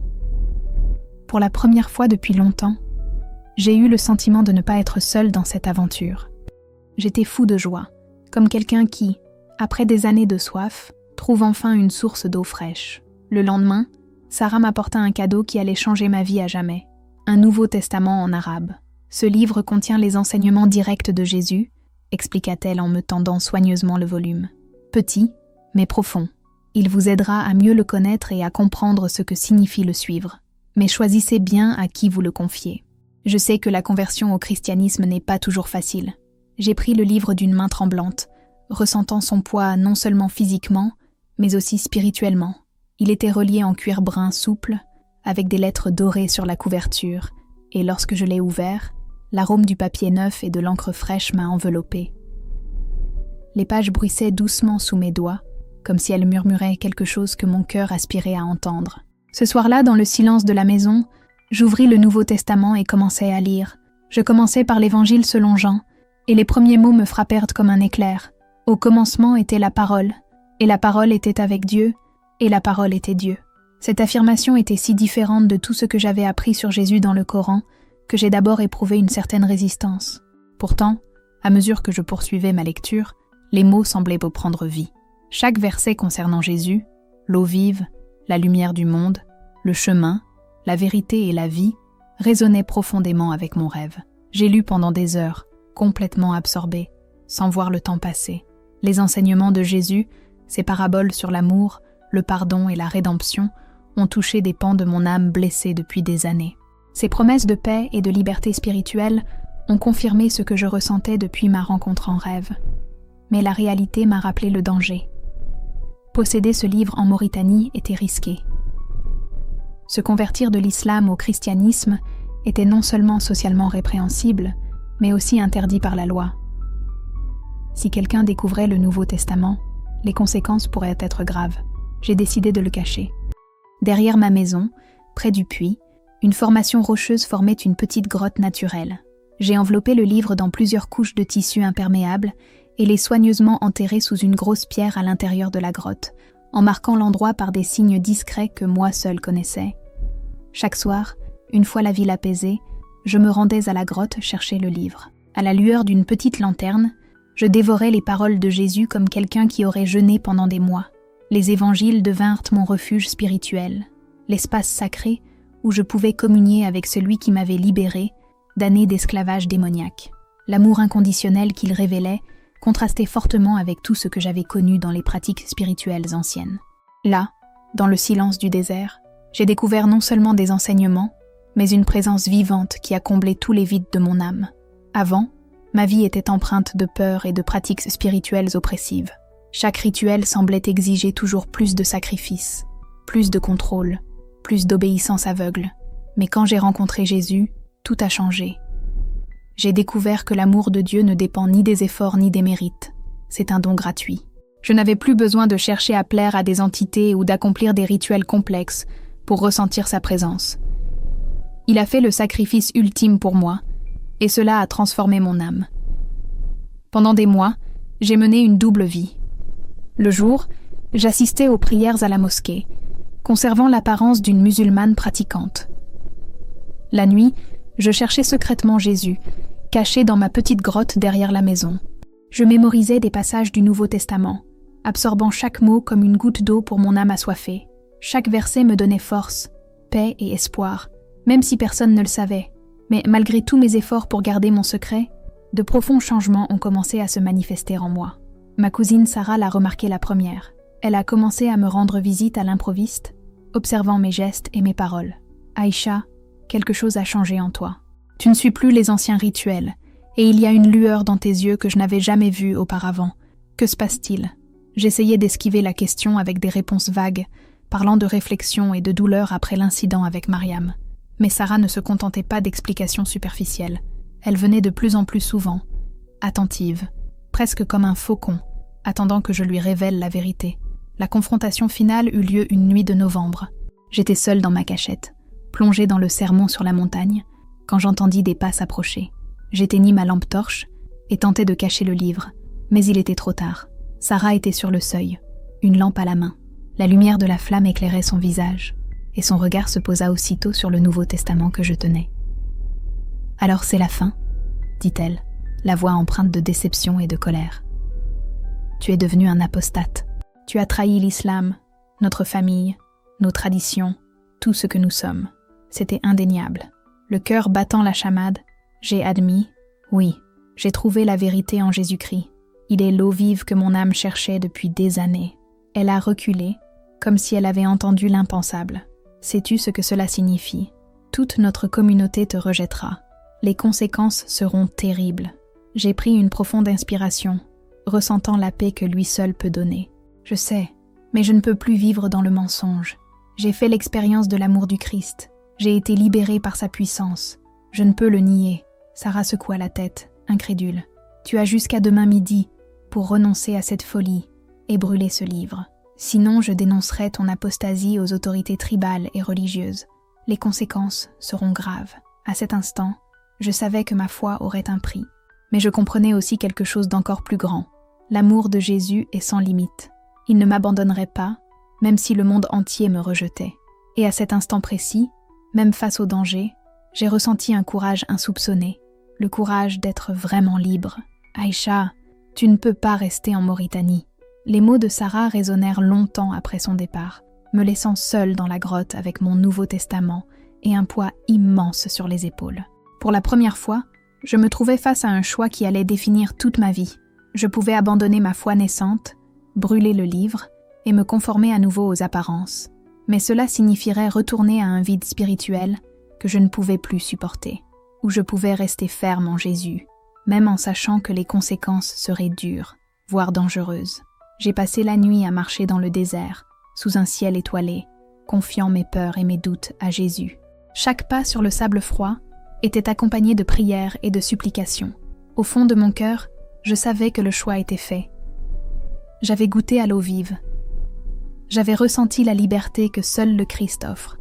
Pour la première fois depuis longtemps, j'ai eu le sentiment de ne pas être seule dans cette aventure. J'étais fou de joie, comme quelqu'un qui, après des années de soif, trouve enfin une source d'eau fraîche. Le lendemain, Sarah m'apporta un cadeau qui allait changer ma vie à jamais. Un Nouveau Testament en arabe. Ce livre contient les enseignements directs de Jésus, expliqua-t-elle en me tendant soigneusement le volume. Petit, mais profond. Il vous aidera à mieux le connaître et à comprendre ce que signifie le suivre. Mais choisissez bien à qui vous le confiez. Je sais que la conversion au christianisme n'est pas toujours facile. J'ai pris le livre d'une main tremblante, ressentant son poids non seulement physiquement, mais aussi spirituellement. Il était relié en cuir brun souple, avec des lettres dorées sur la couverture, et lorsque je l'ai ouvert, l'arôme du papier neuf et de l'encre fraîche m'a enveloppée. Les pages bruissaient doucement sous mes doigts, comme si elles murmuraient quelque chose que mon cœur aspirait à entendre. Ce soir-là, dans le silence de la maison, j'ouvris le Nouveau Testament et commençai à lire. Je commençai par l'Évangile selon Jean, et les premiers mots me frappèrent comme un éclair. Au commencement était la parole, et la parole était avec Dieu, et la parole était Dieu. Cette affirmation était si différente de tout ce que j'avais appris sur Jésus dans le Coran, que j'ai d'abord éprouvé une certaine résistance. Pourtant, à mesure que je poursuivais ma lecture, les mots semblaient reprendre vie. Chaque verset concernant Jésus, l'eau vive, la lumière du monde, le chemin, la vérité et la vie, résonnait profondément avec mon rêve. J'ai lu pendant des heures, complètement absorbée, sans voir le temps passer. Les enseignements de Jésus, ses paraboles sur l'amour, le pardon et la rédemption, ont touché des pans de mon âme blessée depuis des années. Ses promesses de paix et de liberté spirituelle ont confirmé ce que je ressentais depuis ma rencontre en rêve. Mais la réalité m'a rappelé le danger. Posséder ce livre en Mauritanie était risqué. Se convertir de l'islam au christianisme était non seulement socialement répréhensible, mais aussi interdit par la loi. Si quelqu'un découvrait le Nouveau Testament, les conséquences pourraient être graves. J'ai décidé de le cacher. Derrière ma maison, près du puits, une formation rocheuse formait une petite grotte naturelle. J'ai enveloppé le livre dans plusieurs couches de tissu imperméable et l'ai soigneusement enterré sous une grosse pierre à l'intérieur de la grotte, en marquant l'endroit par des signes discrets que moi seul connaissais. Chaque soir, une fois la ville apaisée, je me rendais à la grotte chercher le livre. À la lueur d'une petite lanterne, je dévorais les paroles de Jésus comme quelqu'un qui aurait jeûné pendant des mois. Les évangiles devinrent mon refuge spirituel, l'espace sacré où je pouvais communier avec celui qui m'avait libéré d'années d'esclavage démoniaque. L'amour inconditionnel qu'il révélait contrastait fortement avec tout ce que j'avais connu dans les pratiques spirituelles anciennes. Là, dans le silence du désert, j'ai découvert non seulement des enseignements, mais une présence vivante qui a comblé tous les vides de mon âme. Avant, ma vie était empreinte de peur et de pratiques spirituelles oppressives. Chaque rituel semblait exiger toujours plus de sacrifices, plus de contrôle, plus d'obéissance aveugle. Mais quand j'ai rencontré Jésus, tout a changé. J'ai découvert que l'amour de Dieu ne dépend ni des efforts ni des mérites. C'est un don gratuit. Je n'avais plus besoin de chercher à plaire à des entités ou d'accomplir des rituels complexes pour ressentir sa présence. Il a fait le sacrifice ultime pour moi, et cela a transformé mon âme. Pendant des mois, j'ai mené une double vie. Le jour, j'assistais aux prières à la mosquée, conservant l'apparence d'une musulmane pratiquante. La nuit, je cherchais secrètement Jésus, caché dans ma petite grotte derrière la maison. Je mémorisais des passages du Nouveau Testament, absorbant chaque mot comme une goutte d'eau pour mon âme assoiffée. Chaque verset me donnait force, paix et espoir, même si personne ne le savait. Mais malgré tous mes efforts pour garder mon secret, de profonds changements ont commencé à se manifester en moi. Ma cousine Sarah l'a remarqué la première. Elle a commencé à me rendre visite à l'improviste, observant mes gestes et mes paroles. « Aïcha, quelque chose a changé en toi. Tu ne suis plus les anciens rituels, et il y a une lueur dans tes yeux que je n'avais jamais vue auparavant. Que se passe-t-il » J'essayais d'esquiver la question avec des réponses vagues, parlant de réflexion et de douleur après l'incident avec Mariam. Mais Sarah ne se contentait pas d'explications superficielles. Elle venait de plus en plus souvent, attentive, presque comme un faucon, attendant que je lui révèle la vérité. La confrontation finale eut lieu une nuit de novembre. J'étais seule dans ma cachette, plongée dans le sermon sur la montagne, quand j'entendis des pas s'approcher. J'éteignis ma lampe torche et tentai de cacher le livre, mais il était trop tard. Sarah était sur le seuil, une lampe à la main. La lumière de la flamme éclairait son visage, et son regard se posa aussitôt sur le Nouveau Testament que je tenais. « Alors c'est la fin ?» dit-elle, la voix empreinte de déception et de colère. « Tu es devenu un apostate. Tu as trahi l'islam, notre famille, nos traditions, tout ce que nous sommes. C'était indéniable. Le cœur battant la chamade, j'ai admis, oui, j'ai trouvé la vérité en Jésus-Christ. Il est l'eau vive que mon âme cherchait depuis des années. » Elle a reculé, comme si elle avait entendu l'impensable. « Sais-tu ce que cela signifie? Toute notre communauté te rejettera. Les conséquences seront terribles. » J'ai pris une profonde inspiration, ressentant la paix que lui seul peut donner. Je sais, mais je ne peux plus vivre dans le mensonge. J'ai fait l'expérience de l'amour du Christ. J'ai été libérée par sa puissance. Je ne peux le nier. Sarah secoua la tête, incrédule. Tu as jusqu'à demain midi pour renoncer à cette folie et brûler ce livre. Sinon, je dénoncerai ton apostasie aux autorités tribales et religieuses. Les conséquences seront graves. À cet instant, je savais que ma foi aurait un prix. Mais je comprenais aussi quelque chose d'encore plus grand. L'amour de Jésus est sans limite. Il ne m'abandonnerait pas, même si le monde entier me rejetait. Et à cet instant précis, même face au danger, j'ai ressenti un courage insoupçonné, le courage d'être vraiment libre. « Aïcha, tu ne peux pas rester en Mauritanie. » Les mots de Sarah résonnèrent longtemps après son départ, me laissant seule dans la grotte avec mon Nouveau Testament et un poids immense sur les épaules. Pour la première fois, je me trouvais face à un choix qui allait définir toute ma vie. Je pouvais abandonner ma foi naissante, brûler le livre et me conformer à nouveau aux apparences. Mais cela signifierait retourner à un vide spirituel que je ne pouvais plus supporter, où je pouvais rester ferme en Jésus, même en sachant que les conséquences seraient dures, voire dangereuses. J'ai passé la nuit à marcher dans le désert, sous un ciel étoilé, confiant mes peurs et mes doutes à Jésus. Chaque pas sur le sable froid était accompagné de prières et de supplications. Au fond de mon cœur, je savais que le choix était fait. J'avais goûté à l'eau vive. J'avais ressenti la liberté que seul le Christ offre.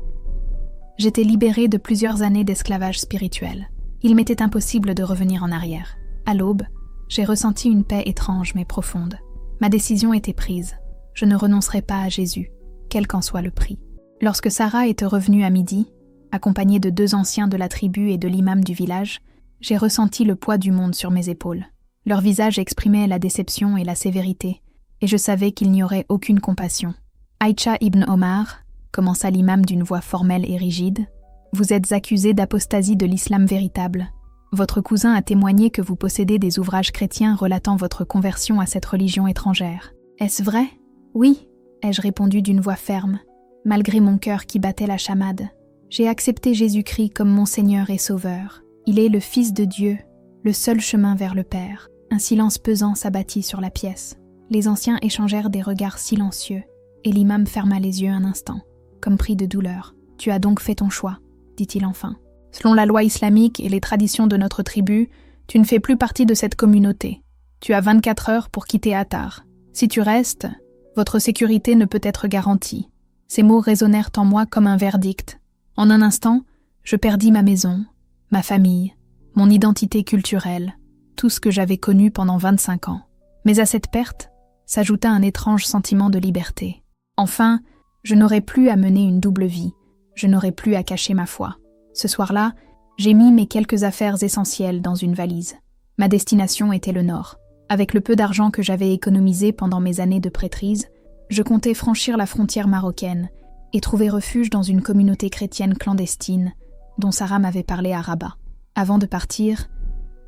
J'étais libérée de plusieurs années d'esclavage spirituel. Il m'était impossible de revenir en arrière. À l'aube, j'ai ressenti une paix étrange mais profonde. Ma décision était prise. Je ne renoncerai pas à Jésus, quel qu'en soit le prix. Lorsque Sarah était revenue à midi, accompagnée de 2 anciens de la tribu et de l'imam du village, j'ai ressenti le poids du monde sur mes épaules. Leur visage exprimait la déception et la sévérité, et je savais qu'il n'y aurait aucune compassion. « Aïcha ibn Omar », commença l'imam d'une voix formelle et rigide, « vous êtes accusé d'apostasie de l'islam véritable. Votre cousin a témoigné que vous possédez des ouvrages chrétiens relatant votre conversion à cette religion étrangère. Est-ce vrai ? » ?»« Oui », ai-je répondu d'une voix ferme, malgré mon cœur qui battait la chamade. J'ai accepté Jésus-Christ comme mon Seigneur et Sauveur. Il est le Fils de Dieu, le seul chemin vers le Père. Un silence pesant s'abattit sur la pièce. Les anciens échangèrent des regards silencieux, et l'imam ferma les yeux un instant, comme pris de douleur. « Tu as donc fait ton choix, » dit-il enfin. « Selon la loi islamique et les traditions de notre tribu, tu ne fais plus partie de cette communauté. Tu as 24 heures pour quitter Attar. Si tu restes, votre sécurité ne peut être garantie. » Ces mots résonnèrent en moi comme un verdict. En un instant, je perdis ma maison, ma famille, mon identité culturelle, tout ce que j'avais connu pendant 25 ans. Mais à cette perte, s'ajouta un étrange sentiment de liberté. Enfin, je n'aurais plus à mener une double vie, je n'aurais plus à cacher ma foi. Ce soir-là, j'ai mis mes quelques affaires essentielles dans une valise. Ma destination était le nord. Avec le peu d'argent que j'avais économisé pendant mes années de prêtrise, je comptais franchir la frontière marocaine et trouver refuge dans une communauté chrétienne clandestine dont Sarah m'avait parlé à Rabat. Avant de partir,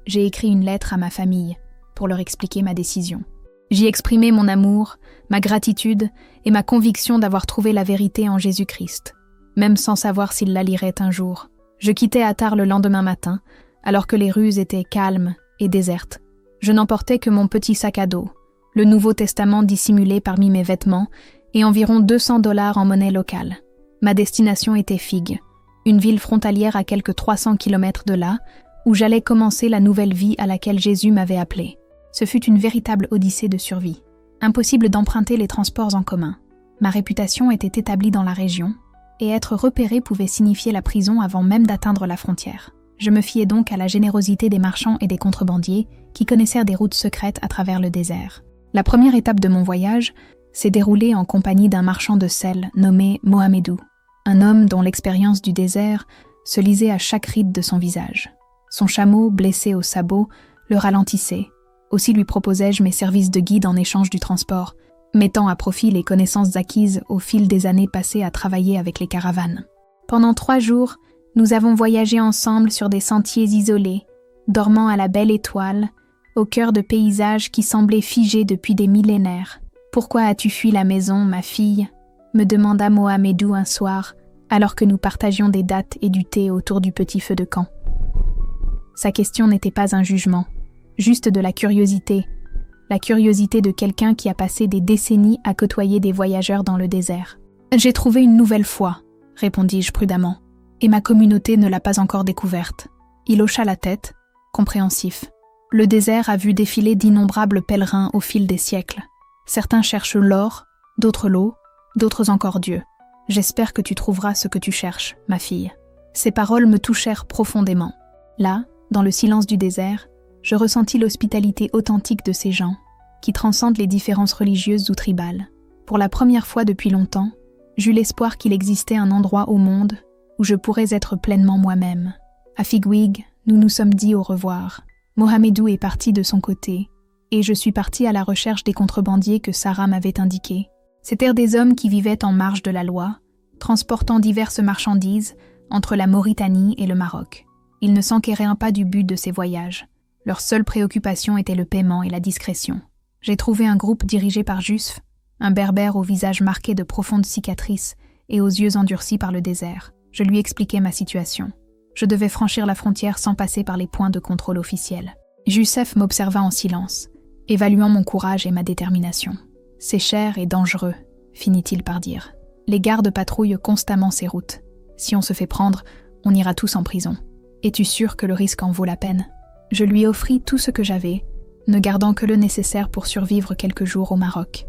j'ai écrit une lettre à ma famille pour leur expliquer ma décision. J'y exprimais mon amour, ma gratitude et ma conviction d'avoir trouvé la vérité en Jésus-Christ, même sans savoir s'ils la liraient un jour. Je quittais Attar le lendemain matin, alors que les rues étaient calmes et désertes. Je n'emportais que mon petit sac à dos, le Nouveau Testament dissimulé parmi mes vêtements et environ $200 en monnaie locale. Ma destination était Fig, une ville frontalière à quelques 300 km de là, où j'allais commencer la nouvelle vie à laquelle Jésus m'avait appelé. Ce fut une véritable odyssée de survie. Impossible d'emprunter les transports en commun. Ma réputation était établie dans la région, et être repéré pouvait signifier la prison avant même d'atteindre la frontière. Je me fiais donc à la générosité des marchands et des contrebandiers qui connaissèrent des routes secrètes à travers le désert. La première étape de mon voyage s'est déroulée en compagnie d'un marchand de sel nommé Mohamedou, un homme dont l'expérience du désert se lisait à chaque ride de son visage. Son chameau, blessé au sabot, le ralentissait. Aussi lui proposai-je mes services de guide en échange du transport, mettant à profit les connaissances acquises au fil des années passées à travailler avec les caravanes. Pendant 3 jours, nous avons voyagé ensemble sur des sentiers isolés, dormant à la belle étoile, au cœur de paysages qui semblaient figés depuis des millénaires. « Pourquoi as-tu fui la maison, ma fille ?» me demanda Mohamedou un soir, alors que nous partagions des dattes et du thé autour du petit feu de camp. Sa question n'était pas un jugement, juste de la curiosité de quelqu'un qui a passé des décennies à côtoyer des voyageurs dans le désert. « J'ai trouvé une nouvelle foi », répondis-je prudemment, « et ma communauté ne l'a pas encore découverte. » Il hocha la tête, compréhensif. Le désert a vu défiler d'innombrables pèlerins au fil des siècles. Certains cherchent l'or, d'autres l'eau, d'autres encore Dieu. J'espère que tu trouveras ce que tu cherches, ma fille. Ces paroles me touchèrent profondément. Là, dans le silence du désert, je ressentis l'hospitalité authentique de ces gens, qui transcendent les différences religieuses ou tribales. Pour la première fois depuis longtemps, j'eus l'espoir qu'il existait un endroit au monde où je pourrais être pleinement moi-même. À Figwig, nous nous sommes dit au revoir. Mohamedou est parti de son côté, et je suis partie à la recherche des contrebandiers que Sarah m'avait indiqués. C'étaient des hommes qui vivaient en marge de la loi, transportant diverses marchandises entre la Mauritanie et le Maroc. Ils ne s'enquéraient pas du but de ces voyages. Leur seule préoccupation était le paiement et la discrétion. J'ai trouvé un groupe dirigé par Jusf, un berbère au visage marqué de profondes cicatrices et aux yeux endurcis par le désert. Je lui expliquai ma situation. Je devais franchir la frontière sans passer par les points de contrôle officiels. Jusef m'observa en silence, évaluant mon courage et ma détermination. « C'est cher et dangereux », finit-il par dire. « Les gardes patrouillent constamment ces routes. Si on se fait prendre, on ira tous en prison. Es-tu sûr que le risque en vaut la peine ?» Je lui offris tout ce que j'avais, ne gardant que le nécessaire pour survivre quelques jours au Maroc.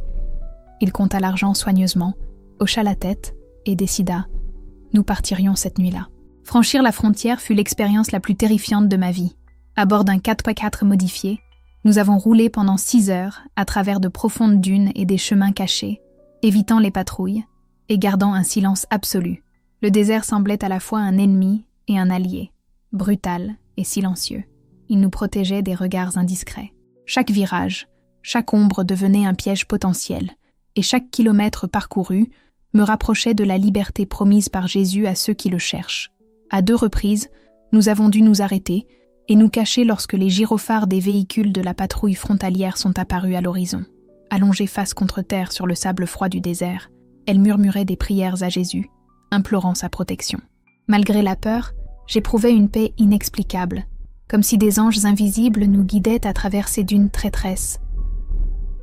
Il compta l'argent soigneusement, hocha la tête et décida « Nous partirions cette nuit-là ». Franchir la frontière fut l'expérience la plus terrifiante de ma vie. À bord d'un 4x4 modifié, nous avons roulé pendant 6 heures à travers de profondes dunes et des chemins cachés, évitant les patrouilles et gardant un silence absolu. Le désert semblait à la fois un ennemi et un allié, brutal et silencieux. Il nous protégeait des regards indiscrets. Chaque virage, chaque ombre devenait un piège potentiel, et chaque kilomètre parcouru me rapprochait de la liberté promise par Jésus à ceux qui le cherchent. À 2 reprises, nous avons dû nous arrêter et nous cacher lorsque les gyrophares des véhicules de la patrouille frontalière sont apparus à l'horizon. Allongée face contre terre sur le sable froid du désert, elle murmurait des prières à Jésus, implorant sa protection. Malgré la peur, j'éprouvais une paix inexplicable, comme si des anges invisibles nous guidaient à travers ces dunes traîtresses.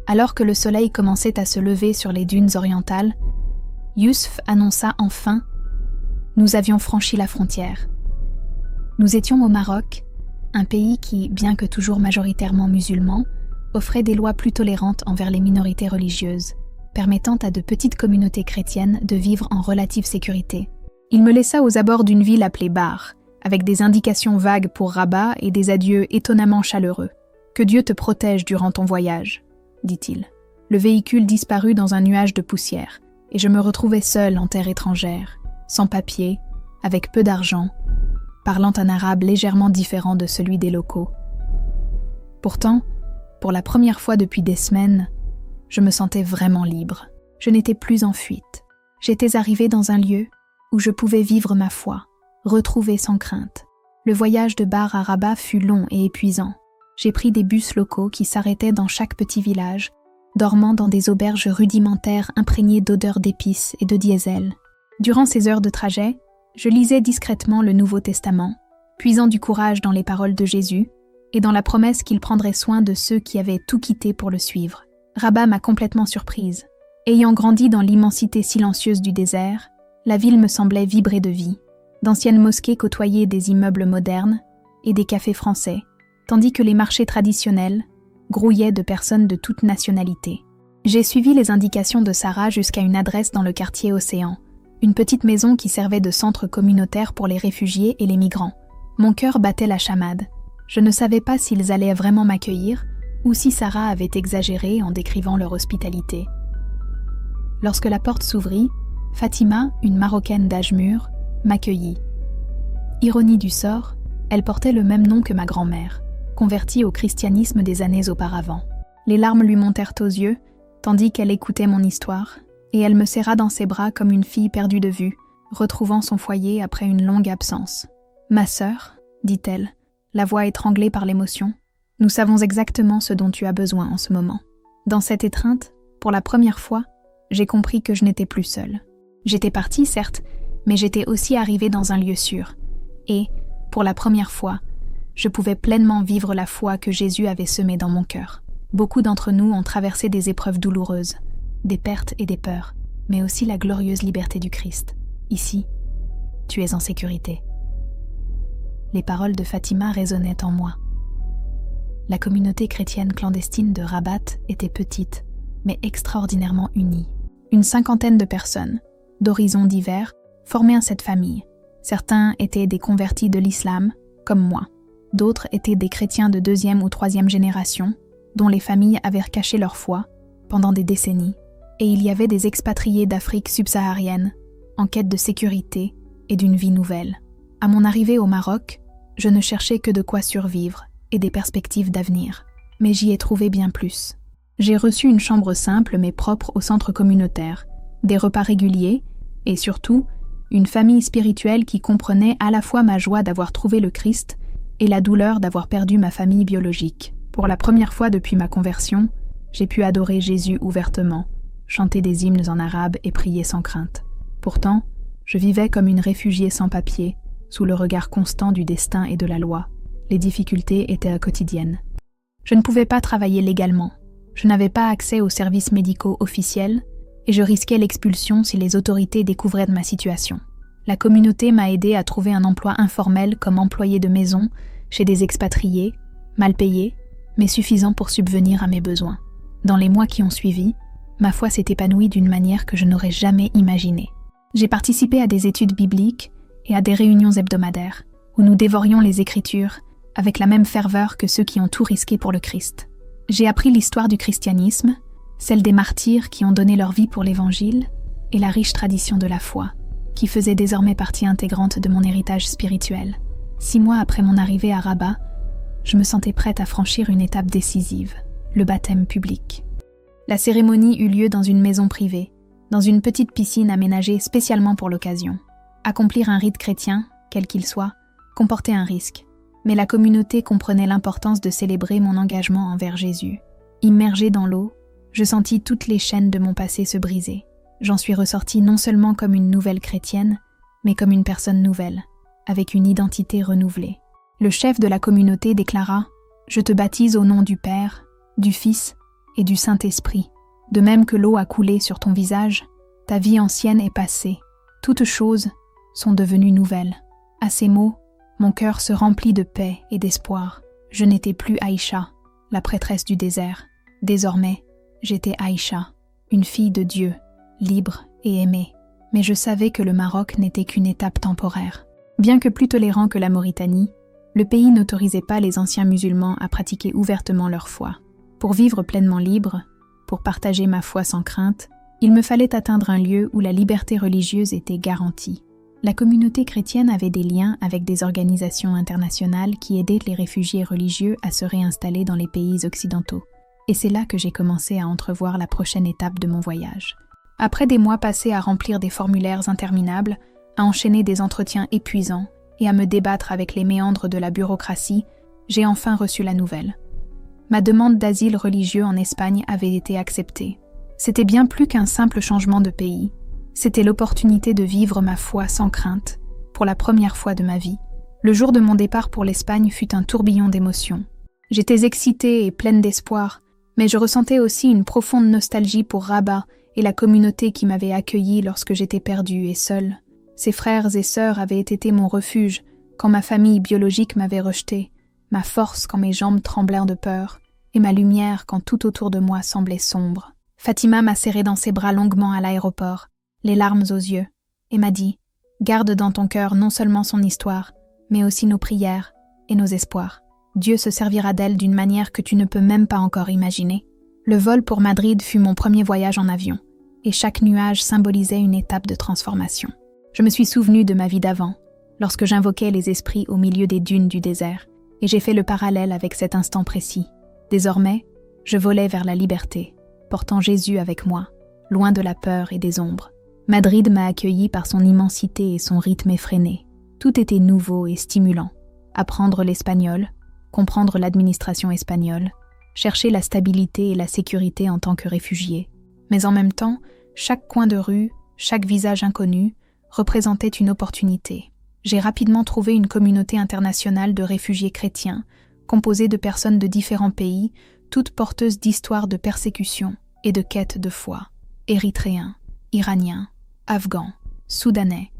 Alors que le soleil commençait à se lever sur les dunes orientales, Yusuf annonça enfin « Nous avions franchi la frontière ». Nous étions au Maroc, un pays qui, bien que toujours majoritairement musulman, offrait des lois plus tolérantes envers les minorités religieuses, permettant à de petites communautés chrétiennes de vivre en relative sécurité. Il me laissa aux abords d'une ville appelée Bar, avec des indications vagues pour Rabat et des adieux étonnamment chaleureux. « Que Dieu te protège durant ton voyage », dit-il. Le véhicule disparut dans un nuage de poussière, et je me retrouvai seule en terre étrangère, sans papier, avec peu d'argent, parlant un arabe légèrement différent de celui des locaux. Pourtant, pour la première fois depuis des semaines, je me sentais vraiment libre. Je n'étais plus en fuite. J'étais arrivée dans un lieu où je pouvais vivre ma foi, retrouver sans crainte. Le voyage de Bar à Rabat fut long et épuisant. J'ai pris des bus locaux qui s'arrêtaient dans chaque petit village, dormant dans des auberges rudimentaires imprégnées d'odeurs d'épices et de diesel. Durant ces heures de trajet, je lisais discrètement le Nouveau Testament, puisant du courage dans les paroles de Jésus et dans la promesse qu'il prendrait soin de ceux qui avaient tout quitté pour le suivre. Rabat m'a complètement surprise. Ayant grandi dans l'immensité silencieuse du désert, la ville me semblait vibrer de vie. D'anciennes mosquées côtoyaient des immeubles modernes et des cafés français, tandis que les marchés traditionnels grouillaient de personnes de toutes nationalités. J'ai suivi les indications de Sarah jusqu'à une adresse dans le quartier Océan, une petite maison qui servait de centre communautaire pour les réfugiés et les migrants. Mon cœur battait la chamade. Je ne savais pas s'ils allaient vraiment m'accueillir ou si Sarah avait exagéré en décrivant leur hospitalité. Lorsque la porte s'ouvrit, Fatima, une Marocaine d'âge mûr, m'accueillit. Ironie du sort, elle portait le même nom que ma grand-mère, convertie au christianisme des années auparavant. Les larmes lui montèrent aux yeux, tandis qu'elle écoutait mon histoire, et elle me serra dans ses bras comme une fille perdue de vue, retrouvant son foyer après une longue absence. « Ma sœur, dit-elle, la voix étranglée par l'émotion, nous savons exactement ce dont tu as besoin en ce moment. » Dans cette étreinte, pour la première fois, j'ai compris que je n'étais plus seule. J'étais partie, certes, mais j'étais aussi arrivée dans un lieu sûr. Et, pour la première fois, je pouvais pleinement vivre la foi que Jésus avait semée dans mon cœur. Beaucoup d'entre nous ont traversé des épreuves douloureuses, des pertes et des peurs, mais aussi la glorieuse liberté du Christ. Ici, tu es en sécurité. Les paroles de Fatima résonnaient en moi. La communauté chrétienne clandestine de Rabat était petite, mais extraordinairement unie. Une 50aine de personnes, d'horizons divers, formaient cette famille. Certains étaient des convertis de l'islam, comme moi. D'autres étaient des chrétiens de 2e ou 3e génération, dont les familles avaient caché leur foi pendant des décennies. Et il y avait des expatriés d'Afrique subsaharienne, en quête de sécurité et d'une vie nouvelle. À mon arrivée au Maroc, je ne cherchais que de quoi survivre et des perspectives d'avenir. Mais j'y ai trouvé bien plus. J'ai reçu une chambre simple mais propre au centre communautaire, des repas réguliers et surtout, une famille spirituelle qui comprenait à la fois ma joie d'avoir trouvé le Christ et la douleur d'avoir perdu ma famille biologique. Pour la première fois depuis ma conversion, j'ai pu adorer Jésus ouvertement, chanter des hymnes en arabe et prier sans crainte. Pourtant, je vivais comme une réfugiée sans papier, sous le regard constant du destin et de la loi. Les difficultés étaient quotidiennes. Je ne pouvais pas travailler légalement. Je n'avais pas accès aux services médicaux officiels et je risquais l'expulsion si les autorités découvraient de ma situation. La communauté m'a aidé à trouver un emploi informel comme employé de maison chez des expatriés, mal payés, mais suffisant pour subvenir à mes besoins. Dans les mois qui ont suivi, ma foi s'est épanouie d'une manière que je n'aurais jamais imaginée. J'ai participé à des études bibliques et à des réunions hebdomadaires où nous dévorions les Écritures avec la même ferveur que ceux qui ont tout risqué pour le Christ. J'ai appris l'histoire du christianisme, celle des martyrs qui ont donné leur vie pour l'Évangile et la riche tradition de la foi, qui faisait désormais partie intégrante de mon héritage spirituel. 6 mois après mon arrivée à Rabat, je me sentais prête à franchir une étape décisive, le baptême public. La cérémonie eut lieu dans une maison privée, dans une petite piscine aménagée spécialement pour l'occasion. Accomplir un rite chrétien, quel qu'il soit, comportait un risque, mais la communauté comprenait l'importance de célébrer mon engagement envers Jésus. Immergée dans l'eau, je sentis toutes les chaînes de mon passé se briser. J'en suis ressortie non seulement comme une nouvelle chrétienne, mais comme une personne nouvelle, avec une identité renouvelée. Le chef de la communauté déclara « Je te baptise au nom du Père, du Fils et du Saint-Esprit. De même que l'eau a coulé sur ton visage, ta vie ancienne est passée. Toutes choses sont devenues nouvelles. » À ces mots, mon cœur se remplit de paix et d'espoir. Je n'étais plus Aïcha, la prêtresse du désert. Désormais, j'étais Aïcha, une fille de Dieu, libre et aimée. Mais je savais que le Maroc n'était qu'une étape temporaire. Bien que plus tolérant que la Mauritanie, le pays n'autorisait pas les anciens musulmans à pratiquer ouvertement leur foi. Pour vivre pleinement libre, pour partager ma foi sans crainte, il me fallait atteindre un lieu où la liberté religieuse était garantie. La communauté chrétienne avait des liens avec des organisations internationales qui aidaient les réfugiés religieux à se réinstaller dans les pays occidentaux. Et c'est là que j'ai commencé à entrevoir la prochaine étape de mon voyage. Après des mois passés à remplir des formulaires interminables, à enchaîner des entretiens épuisants et à me débattre avec les méandres de la bureaucratie, j'ai enfin reçu la nouvelle. Ma demande d'asile religieux en Espagne avait été acceptée. C'était bien plus qu'un simple changement de pays. C'était l'opportunité de vivre ma foi sans crainte, pour la première fois de ma vie. Le jour de mon départ pour l'Espagne fut un tourbillon d'émotions. J'étais excitée et pleine d'espoir, mais je ressentais aussi une profonde nostalgie pour Rabat et la communauté qui m'avait accueillie lorsque j'étais perdue et seule. Ses frères et sœurs avaient été mon refuge quand ma famille biologique m'avait rejetée, ma force quand mes jambes tremblèrent de peur, et ma lumière quand tout autour de moi semblait sombre. Fatima m'a serré dans ses bras longuement à l'aéroport, les larmes aux yeux, et m'a dit « Garde dans ton cœur non seulement son histoire, mais aussi nos prières et nos espoirs. Dieu se servira d'elle d'une manière que tu ne peux même pas encore imaginer. » Le vol pour Madrid fut mon premier voyage en avion. et chaque nuage symbolisait une étape de transformation. Je me suis souvenu de ma vie d'avant, lorsque j'invoquais les esprits au milieu des dunes du désert, et j'ai fait le parallèle avec cet instant précis. Désormais, je volais vers la liberté, portant Jésus avec moi, loin de la peur et des ombres. Madrid m'a accueilli par son immensité et son rythme effréné. Tout était nouveau et stimulant. Apprendre l'espagnol, comprendre l'administration espagnole, chercher la stabilité et la sécurité en tant que réfugié. Mais en même temps, chaque coin de rue, chaque visage inconnu, représentait une opportunité. J'ai rapidement trouvé une communauté internationale de réfugiés chrétiens, composée de personnes de différents pays, toutes porteuses d'histoires de persécution et de quête de foi. Érythréens, Iraniens, Afghans, Soudanais.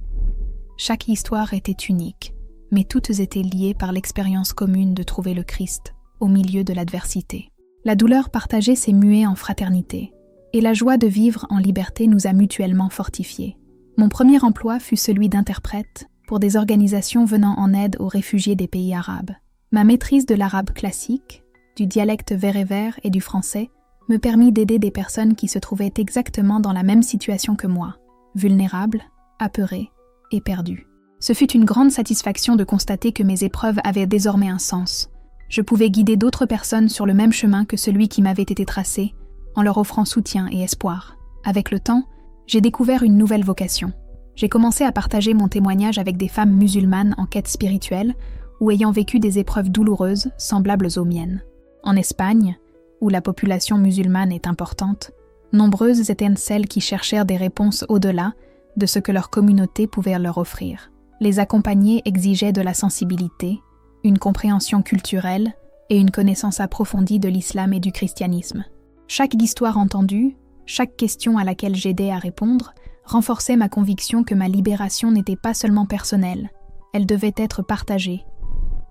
Chaque histoire était unique, mais toutes étaient liées par l'expérience commune de trouver le Christ au milieu de l'adversité. La douleur partagée s'est muée en fraternité, et la joie de vivre en liberté nous a mutuellement fortifiés. Mon premier emploi fut celui d'interprète pour des organisations venant en aide aux réfugiés des pays arabes. Ma maîtrise de l'arabe classique, du dialecte vérévère et du français me permit d'aider des personnes qui se trouvaient exactement dans la même situation que moi, vulnérables, apeurées et perdues. Ce fut une grande satisfaction de constater que mes épreuves avaient désormais un sens. Je pouvais guider d'autres personnes sur le même chemin que celui qui m'avait été tracé, en leur offrant soutien et espoir. Avec le temps, j'ai découvert une nouvelle vocation. J'ai commencé à partager mon témoignage avec des femmes musulmanes en quête spirituelle ou ayant vécu des épreuves douloureuses semblables aux miennes. En Espagne, où la population musulmane est importante, nombreuses étaient celles qui cherchèrent des réponses au-delà de ce que leur communauté pouvait leur offrir. Les accompagner exigeait de la sensibilité, une compréhension culturelle et une connaissance approfondie de l'islam et du christianisme. Chaque histoire entendue, chaque question à laquelle j'aidais à répondre, renforçait ma conviction que ma libération n'était pas seulement personnelle, elle devait être partagée.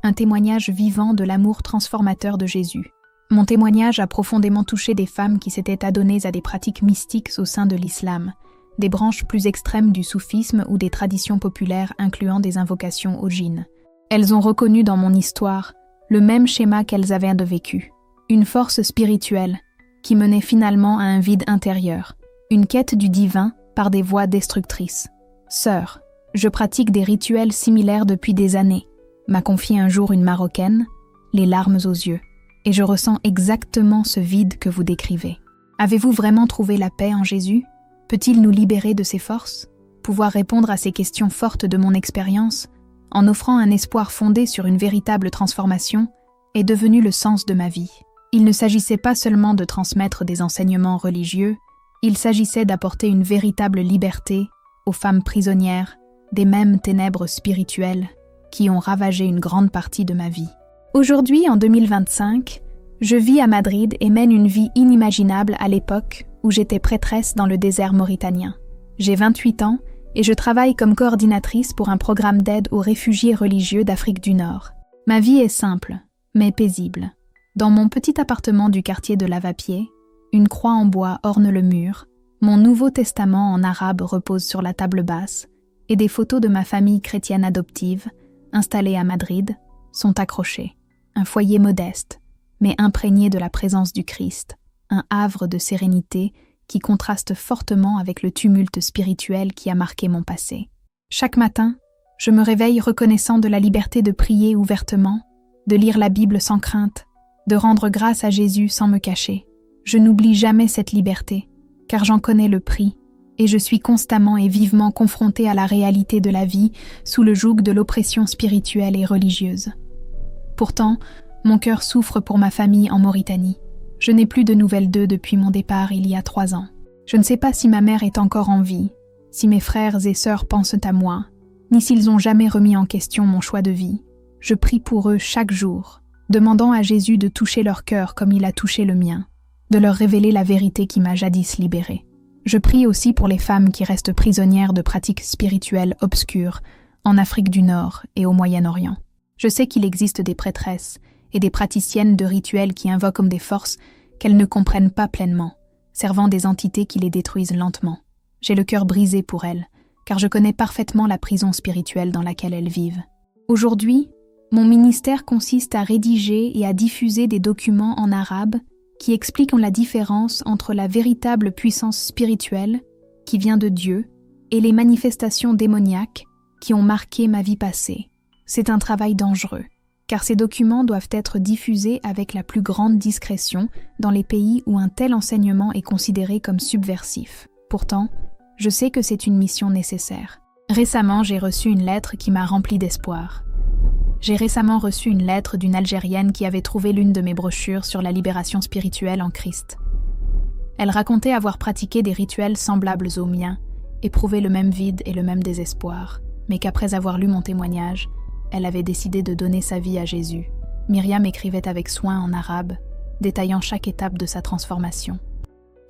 Un témoignage vivant de l'amour transformateur de Jésus. Mon témoignage a profondément touché des femmes qui s'étaient adonnées à des pratiques mystiques au sein de l'islam, des branches plus extrêmes du soufisme ou des traditions populaires incluant des invocations au djinn. Elles ont reconnu dans mon histoire le même schéma qu'elles avaient de vécu, une force spirituelle qui menait finalement à un vide intérieur, une quête du divin par des voies destructrices. « Sœur, je pratique des rituels similaires depuis des années », m'a confié un jour une Marocaine, les larmes aux yeux, et je ressens exactement ce vide que vous décrivez. Avez-vous vraiment trouvé la paix en Jésus ? Peut-il nous libérer de ses forces ? Pouvoir répondre à ces questions fortes de mon expérience, en offrant un espoir fondé sur une véritable transformation, est devenu le sens de ma vie. Il ne s'agissait pas seulement de transmettre des enseignements religieux, il s'agissait d'apporter une véritable liberté aux femmes prisonnières des mêmes ténèbres spirituelles qui ont ravagé une grande partie de ma vie. Aujourd'hui, en 2025, je vis à Madrid et mène une vie inimaginable à l'époque où j'étais prêtresse dans le désert mauritanien. J'ai 28 ans et je travaille comme coordinatrice pour un programme d'aide aux réfugiés religieux d'Afrique du Nord. Ma vie est simple, mais paisible. Dans mon petit appartement du quartier de Lavapié, une croix en bois orne le mur, mon Nouveau Testament en arabe repose sur la table basse et des photos de ma famille chrétienne adoptive, installée à Madrid, sont accrochées. Un foyer modeste, mais imprégné de la présence du Christ, un havre de sérénité qui contraste fortement avec le tumulte spirituel qui a marqué mon passé. Chaque matin, je me réveille reconnaissant de la liberté de prier ouvertement, de lire la Bible sans crainte, de rendre grâce à Jésus sans me cacher. Je n'oublie jamais cette liberté, car j'en connais le prix, et je suis constamment et vivement confrontée à la réalité de la vie sous le joug de l'oppression spirituelle et religieuse. Pourtant, mon cœur souffre pour ma famille en Mauritanie. Je n'ai plus de nouvelles d'eux depuis mon départ il y a 3 ans. Je ne sais pas si ma mère est encore en vie, si mes frères et sœurs pensent à moi, ni s'ils ont jamais remis en question mon choix de vie. Je prie pour eux chaque jour, demandant à Jésus de toucher leur cœur comme il a touché le mien, de leur révéler la vérité qui m'a jadis libérée. Je prie aussi pour les femmes qui restent prisonnières de pratiques spirituelles obscures en Afrique du Nord et au Moyen-Orient. Je sais qu'il existe des prêtresses et des praticiennes de rituels qui invoquent comme des forces qu'elles ne comprennent pas pleinement, servant des entités qui les détruisent lentement. J'ai le cœur brisé pour elles, car je connais parfaitement la prison spirituelle dans laquelle elles vivent. Aujourd'hui, mon ministère consiste à rédiger et à diffuser des documents en arabe qui expliquent la différence entre la véritable puissance spirituelle, qui vient de Dieu, et les manifestations démoniaques qui ont marqué ma vie passée. C'est un travail dangereux, car ces documents doivent être diffusés avec la plus grande discrétion dans les pays où un tel enseignement est considéré comme subversif. Pourtant, je sais que c'est une mission nécessaire. Récemment, j'ai reçu une lettre qui m'a rempli d'espoir. J'ai récemment reçu une lettre d'une Algérienne qui avait trouvé l'une de mes brochures sur la libération spirituelle en Christ. Elle racontait avoir pratiqué des rituels semblables aux miens, éprouvé le même vide et le même désespoir, mais qu'après avoir lu mon témoignage, elle avait décidé de donner sa vie à Jésus. Myriam écrivait avec soin en arabe, détaillant chaque étape de sa transformation.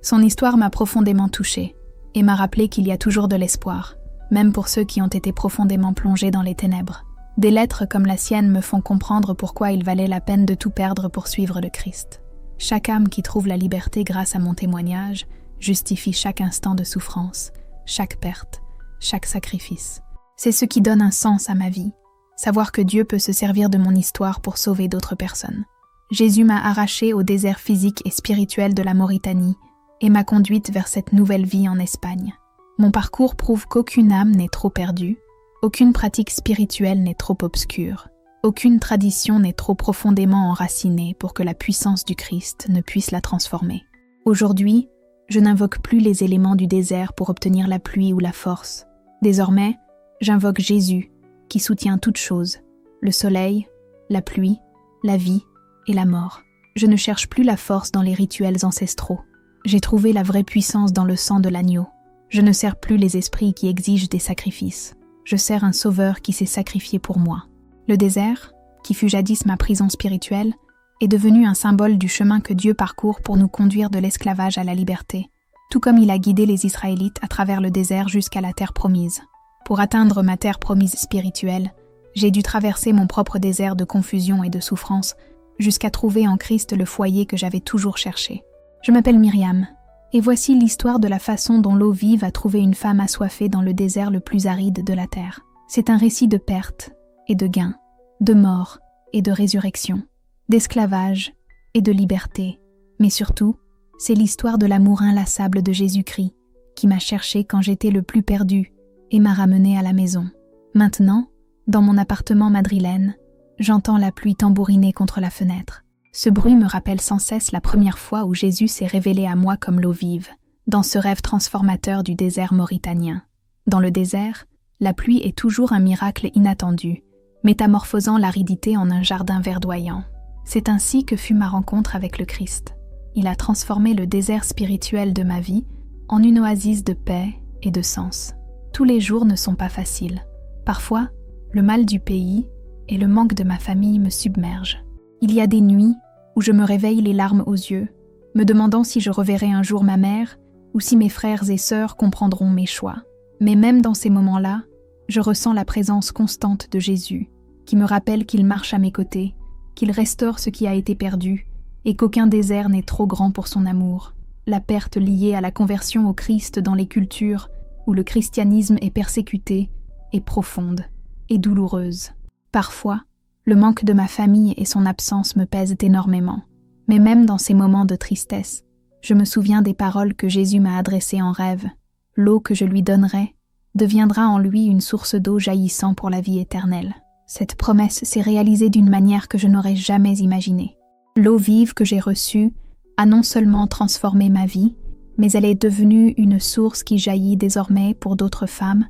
Son histoire m'a profondément touchée et m'a rappelé qu'il y a toujours de l'espoir, même pour ceux qui ont été profondément plongés dans les ténèbres. Des lettres comme la sienne me font comprendre pourquoi il valait la peine de tout perdre pour suivre le Christ. Chaque âme qui trouve la liberté grâce à mon témoignage justifie chaque instant de souffrance, chaque perte, chaque sacrifice. C'est ce qui donne un sens à ma vie. Savoir que Dieu peut se servir de mon histoire pour sauver d'autres personnes. Jésus m'a arraché au désert physique et spirituel de la Mauritanie et m'a conduite vers cette nouvelle vie en Espagne. Mon parcours prouve qu'aucune âme n'est trop perdue, aucune pratique spirituelle n'est trop obscure, aucune tradition n'est trop profondément enracinée pour que la puissance du Christ ne puisse la transformer. Aujourd'hui, je n'invoque plus les éléments du désert pour obtenir la pluie ou la force. Désormais, j'invoque Jésus, qui soutient toutes choses, le soleil, la pluie, la vie et la mort. Je ne cherche plus la force dans les rituels ancestraux. J'ai trouvé la vraie puissance dans le sang de l'agneau. Je ne sers plus les esprits qui exigent des sacrifices. Je sers un sauveur qui s'est sacrifié pour moi. Le désert, qui fut jadis ma prison spirituelle, est devenu un symbole du chemin que Dieu parcourt pour nous conduire de l'esclavage à la liberté, tout comme il a guidé les Israélites à travers le désert jusqu'à la terre promise. Pour atteindre ma terre promise spirituelle, j'ai dû traverser mon propre désert de confusion et de souffrance jusqu'à trouver en Christ le foyer que j'avais toujours cherché. Je m'appelle Myriam, et voici l'histoire de la façon dont l'eau vive a trouvé une femme assoiffée dans le désert le plus aride de la terre. C'est un récit de perte et de gain, de mort et de résurrection, d'esclavage et de liberté, mais surtout, c'est l'histoire de l'amour inlassable de Jésus-Christ qui m'a cherché quand j'étais le plus perdu et m'a ramené à la maison. Maintenant, dans mon appartement madrilène, j'entends la pluie tambouriner contre la fenêtre. Ce bruit me rappelle sans cesse la première fois où Jésus s'est révélé à moi comme l'eau vive, dans ce rêve transformateur du désert mauritanien. Dans le désert, la pluie est toujours un miracle inattendu, métamorphosant l'aridité en un jardin verdoyant. C'est ainsi que fut ma rencontre avec le Christ. Il a transformé le désert spirituel de ma vie en une oasis de paix et de sens. Tous les jours ne sont pas faciles. Parfois, le mal du pays et le manque de ma famille me submergent. Il y a des nuits où je me réveille les larmes aux yeux, me demandant si je reverrai un jour ma mère ou si mes frères et sœurs comprendront mes choix. Mais même dans ces moments-là, je ressens la présence constante de Jésus, qui me rappelle qu'il marche à mes côtés, qu'il restaure ce qui a été perdu et qu'aucun désert n'est trop grand pour son amour. La perte liée à la conversion au Christ dans les cultures où le christianisme est persécuté est profonde et douloureuse. Parfois, le manque de ma famille et son absence me pèsent énormément. Mais même dans ces moments de tristesse, je me souviens des paroles que Jésus m'a adressées en rêve. L'eau que je lui donnerai deviendra en lui une source d'eau jaillissant pour la vie éternelle. Cette promesse s'est réalisée d'une manière que je n'aurais jamais imaginée. L'eau vive que j'ai reçue a non seulement transformé ma vie, mais elle est devenue une source qui jaillit désormais pour d'autres femmes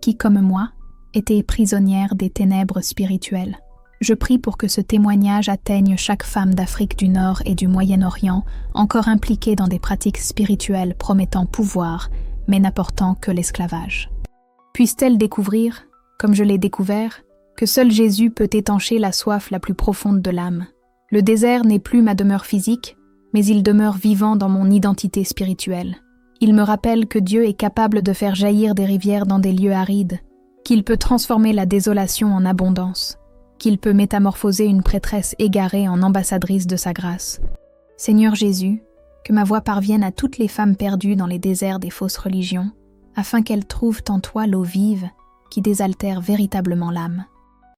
qui, comme moi, étaient prisonnières des ténèbres spirituelles. Je prie pour que ce témoignage atteigne chaque femme d'Afrique du Nord et du Moyen-Orient encore impliquée dans des pratiques spirituelles promettant pouvoir, mais n'apportant que l'esclavage. Puisse-t-elle découvrir, comme je l'ai découvert, que seul Jésus peut étancher la soif la plus profonde de l'âme. Le désert n'est plus ma demeure physique, mais il demeure vivant dans mon identité spirituelle. Il me rappelle que Dieu est capable de faire jaillir des rivières dans des lieux arides, qu'il peut transformer la désolation en abondance, qu'il peut métamorphoser une prêtresse égarée en ambassadrice de sa grâce. Seigneur Jésus, que ma voix parvienne à toutes les femmes perdues dans les déserts des fausses religions, afin qu'elles trouvent en toi l'eau vive qui désaltère véritablement l'âme.